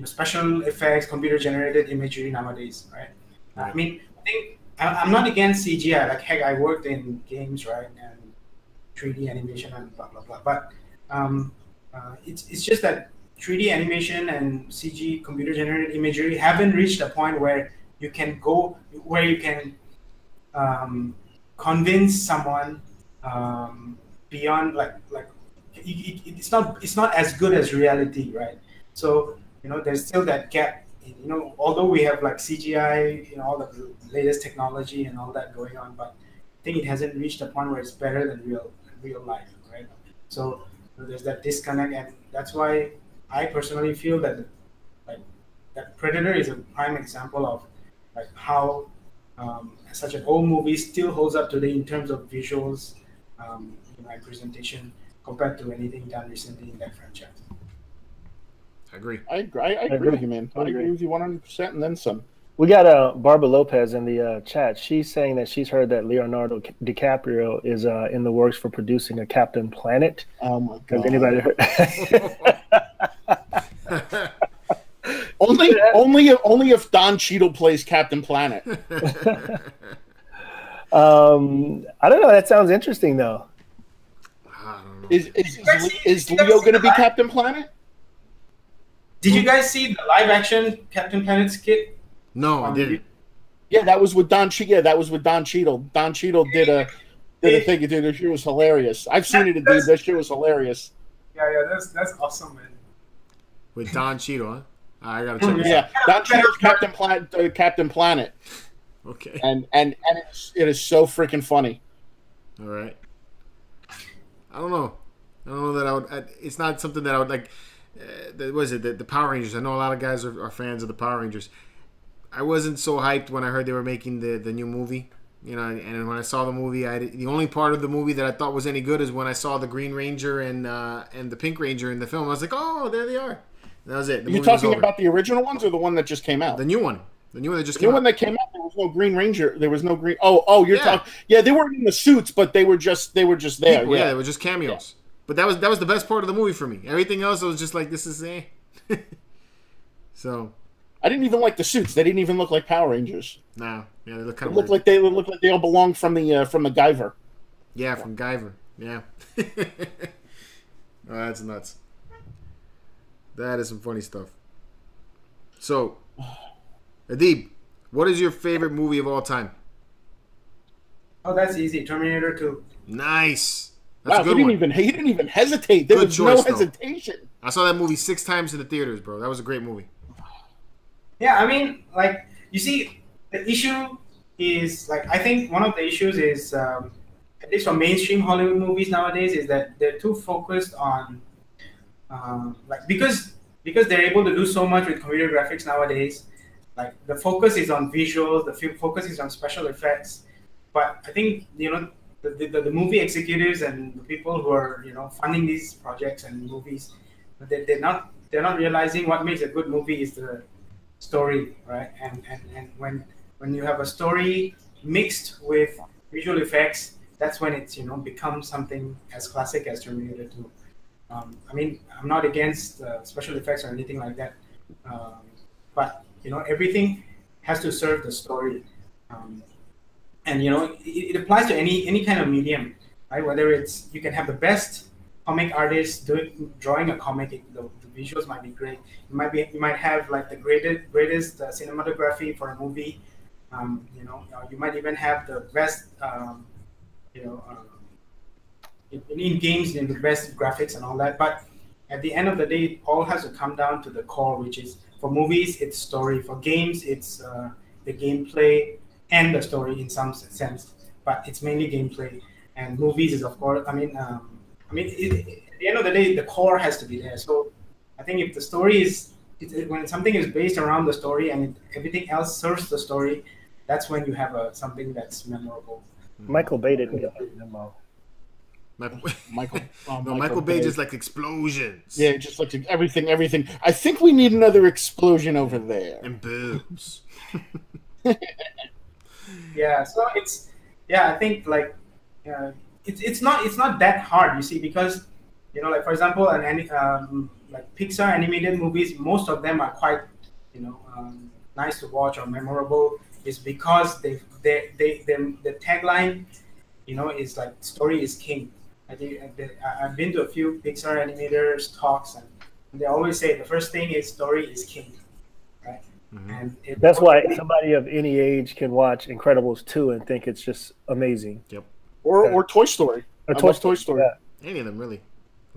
special effects, computer-generated imagery nowadays, right? I mean, I think I'm not against CGI. Like, heck, I worked in games, right, and 3D animation and blah blah blah. But it's just that 3D animation and CG, computer-generated imagery, haven't reached a point where you can convince someone beyond it's not as good as reality, right? So there's still that gap. Although we have like CGI, all the latest technology and all that going on, but I think it hasn't reached a point where it's better than real life, right? So there's that disconnect, and that's why I personally feel that that Predator is a prime example of how such an old movie still holds up today in terms of visuals, and presentation compared to anything done recently in that franchise. I agree. I agree with you, man. I agree with you 100% and then some. We got Barbara Lopez in the chat. She's saying that she's heard that Leonardo DiCaprio is in the works for producing a Captain Planet. Oh my god! Has anybody heard? only if Don Cheadle plays Captain Planet. I don't know. That sounds interesting, though. I don't know. Is Leo going to be Captain Planet? Did you guys see the live action Captain Planet skit? No, I didn't. Yeah, that was with Don Cheadle. Yeah, that was with Don Cheadle. Don Cheadle did a thing. That shit was hilarious. I've seen it, dude. That shit was hilarious. Yeah, that's awesome, man. With Don Cheadle, huh? I gotta check this out. Yeah, Don Cheadle's Captain Planet. Okay. And it is so freaking funny. All right. I don't know that I would. It's not something that I would like. What is it? The Power Rangers. I know a lot of guys are fans of the Power Rangers. I wasn't so hyped when I heard they were making the new movie. And when I saw the movie, the only part of the movie that I thought was any good is when I saw the Green Ranger and the Pink Ranger in the film. I was like, oh, there they are. And that was it. You're talking about the original ones or the one that just came out? The new one. The new one that just came out. The new one that came out, there was no Green Ranger. There was no Green... Oh, you're talking... Yeah, they weren't in the suits, but they were just there. People, yeah, they were just cameos. Yeah. But that was the best part of the movie for me. Everything else, I was just like, this is So... I didn't even like the suits. They didn't even look like Power Rangers. No, yeah, they look kind of. They look like they all belong from the Guyver. Yeah, from Guyver. Yeah. Oh, that's nuts. That is some funny stuff. So, Addeb, what is your favorite movie of all time? Oh, that's easy. Terminator 2. Nice. That's a good one. He didn't even hesitate. There was no hesitation. I saw that movie 6 times in the theaters, bro. That was a great movie. Yeah, I mean, you see, the issue is, I think one of the issues is, at least for mainstream Hollywood movies nowadays, is that they're too focused on, because they're able to do so much with computer graphics nowadays, the focus is on visuals, the focus is on special effects, but I think, the movie executives and the people who are, funding these projects and movies, they're not realizing what makes a good movie is the story, right? And when you have a story mixed with visual effects, that's when it's becomes something as classic as Terminator 2. I mean, I'm not against special effects or anything like that, but everything has to serve the story, and it applies to any kind of medium, right? Whether it's you can have the best comic artist drawing a comic, the visuals might be great. You might have like the greatest cinematography for a movie. You know, you might even have the best, you know, in games, the best graphics and all that. But at the end of the day, it all has to come down to the core, which is for movies, it's story. For games, it's the gameplay and the story in some sense. But it's mainly gameplay. And movies is, of course, at the end of the day, the core has to be there. So I think if the story is, when something is based around the story and everything else serves the story, that's when you have something that's memorable. Michael Bay didn't get that memo. Michael Bay just like explosions. Yeah, just like everything. I think we need another explosion over there. And boobs. Yeah, so I think like it's not that hard, you see, because you know, like for example, like Pixar animated movies, most of them are quite, you know, nice to watch or memorable. Is because the tagline, you know, is like story is king. I've been to a few Pixar animators talks, and they always say the first thing is story is king, right? Mm-hmm. And that's why somebody of any age can watch Incredibles 2 and think it's just amazing. Yep. Or Toy Story. Or Toy Story. Yeah. Any of them really.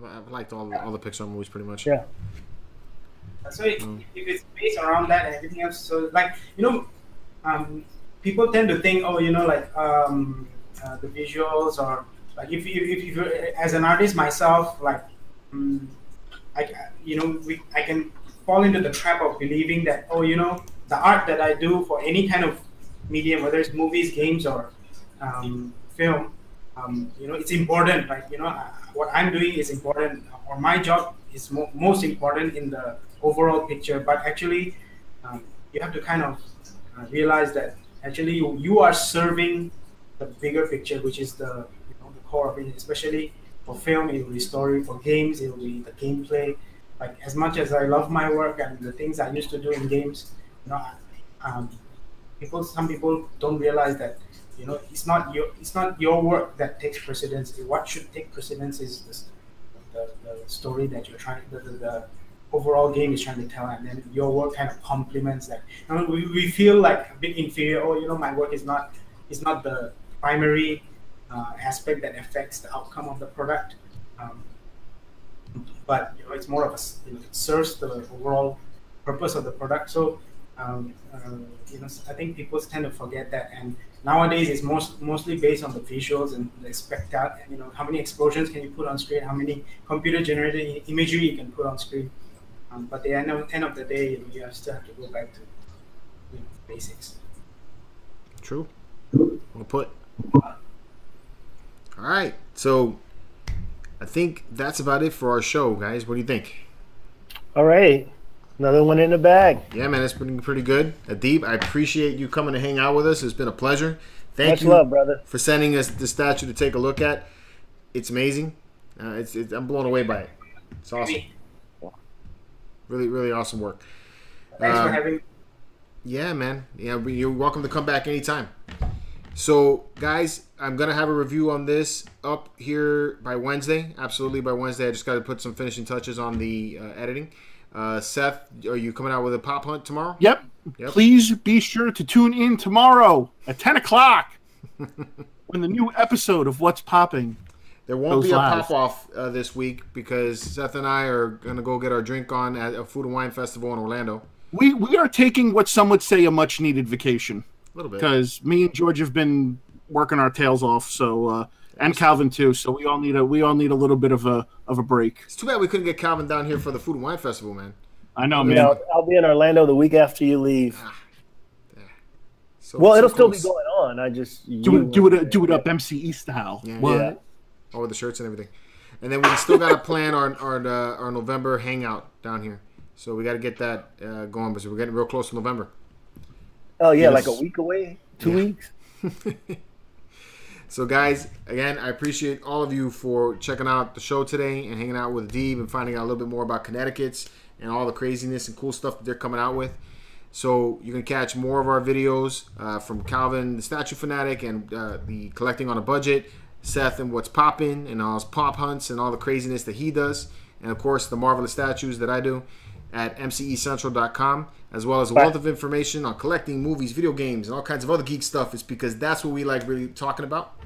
I've liked all the Pixar movies pretty much. Yeah. So if it's based around that and everything else, so like, you know, people tend to think, oh, you know, like the visuals, or like if you as an artist myself, like I can fall into the trap of believing that, oh, you know, the art that I do for any kind of medium, whether it's movies, games, or film, you know, it's important. Like, you know, what I'm doing is important, or my job is most important in the overall picture. But actually, you have to kind of realize that actually you are serving the bigger picture, which is the core of it. Especially for film, it will be story. For games, it will be the gameplay. Like, as much as I love my work and the things I used to do in games, you know, some people don't realize that, you know, it's not your work that takes precedence. What should take precedence is the story that you're trying, the overall game is trying to tell, and then your work kind of complements that. You know, we feel like a bit inferior. Oh, you know, my work is not the primary aspect that affects the outcome of the product. But you know, it's more of a, you know, it serves the overall purpose of the product. So you know, I think people tend to forget that, and nowadays it's mostly based on the visuals and the spectacle. You know, how many explosions can you put on screen? How many computer-generated imagery you can put on screen? But at the end of the day, you know, you still have to go back to, you know, basics. True. Well put. All right, so I think that's about it for our show, guys. What do you think? All right. Another one in the bag. Yeah, man, it's been pretty good. Addeb, I appreciate you coming to hang out with us. It's been a pleasure. Much love, brother. For sending us the statue to take a look at. It's amazing. I'm blown away by it. It's awesome. Really, really awesome work. Thanks for having me. Yeah, man. Yeah, you're welcome to come back anytime. So, guys, I'm going to have a review on this up here by Wednesday. Absolutely by Wednesday. I just got to put some finishing touches on the editing. Seth, are you coming out with a pop hunt tomorrow? Yep. Please be sure to tune in tomorrow at 10 o'clock when the new episode of What's Popping. There won't be a pop-off this week because Seth and I are going to go get our drink on at a food and wine festival in Orlando. We are taking what some would say a much-needed vacation. A little bit. Because me and George have been working our tails off, so and Calvin too. So we all need a little bit of a break. It's too bad we couldn't get Calvin down here for the food and wine festival, man. I know, man. Yeah, I'll be in Orlando the week after you leave. So, well, it'll still be going on. I just do it up MCE style. Yeah. What? Yeah. Oh, with the shirts and everything. And then we still got to plan our November hangout down here. So we got to get that going because we're getting real close to November. Oh, yeah, yes. Like a week away? 2 weeks? So, guys, again, I appreciate all of you for checking out the show today and hanging out with Addeb and finding out a little bit more about Kinetiquettes and all the craziness and cool stuff that they're coming out with. So you can catch more of our videos from Calvin, the Statue Fanatic, and the Collecting on a Budget, Seth and what's popping and all his pop hunts and all the craziness that he does. And, of course, the marvelous statues that I do at mcecentral.com, as well as a wealth of information on collecting movies, video games, and all kinds of other geek stuff. It's because that's what we like really talking about.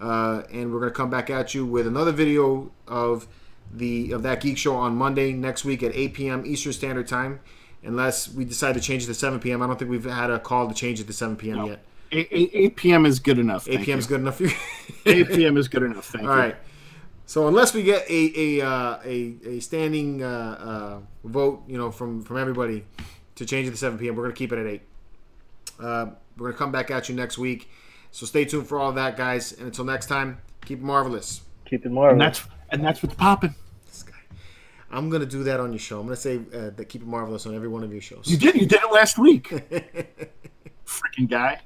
And we're going to come back at you with another video of That Geek Show on Monday next week at 8 p.m. Eastern Standard Time. Unless we decide to change it to 7 p.m. I don't think we've had a call to change it to 7 p.m. yet. 8 p.m. is good enough. 8 p.m. is good enough for you? 8 p.m. is good enough. Thank you. All right. So unless we get a standing vote, from everybody to change it to 7 p.m., we're going to keep it at 8. We're going to come back at you next week. So stay tuned for all of that, guys. And until next time, keep it marvelous. Keep it marvelous. And that's what's popping. I'm going to do that on your show. I'm going to say that keep it marvelous on every one of your shows. You did it last week. Freaking guy.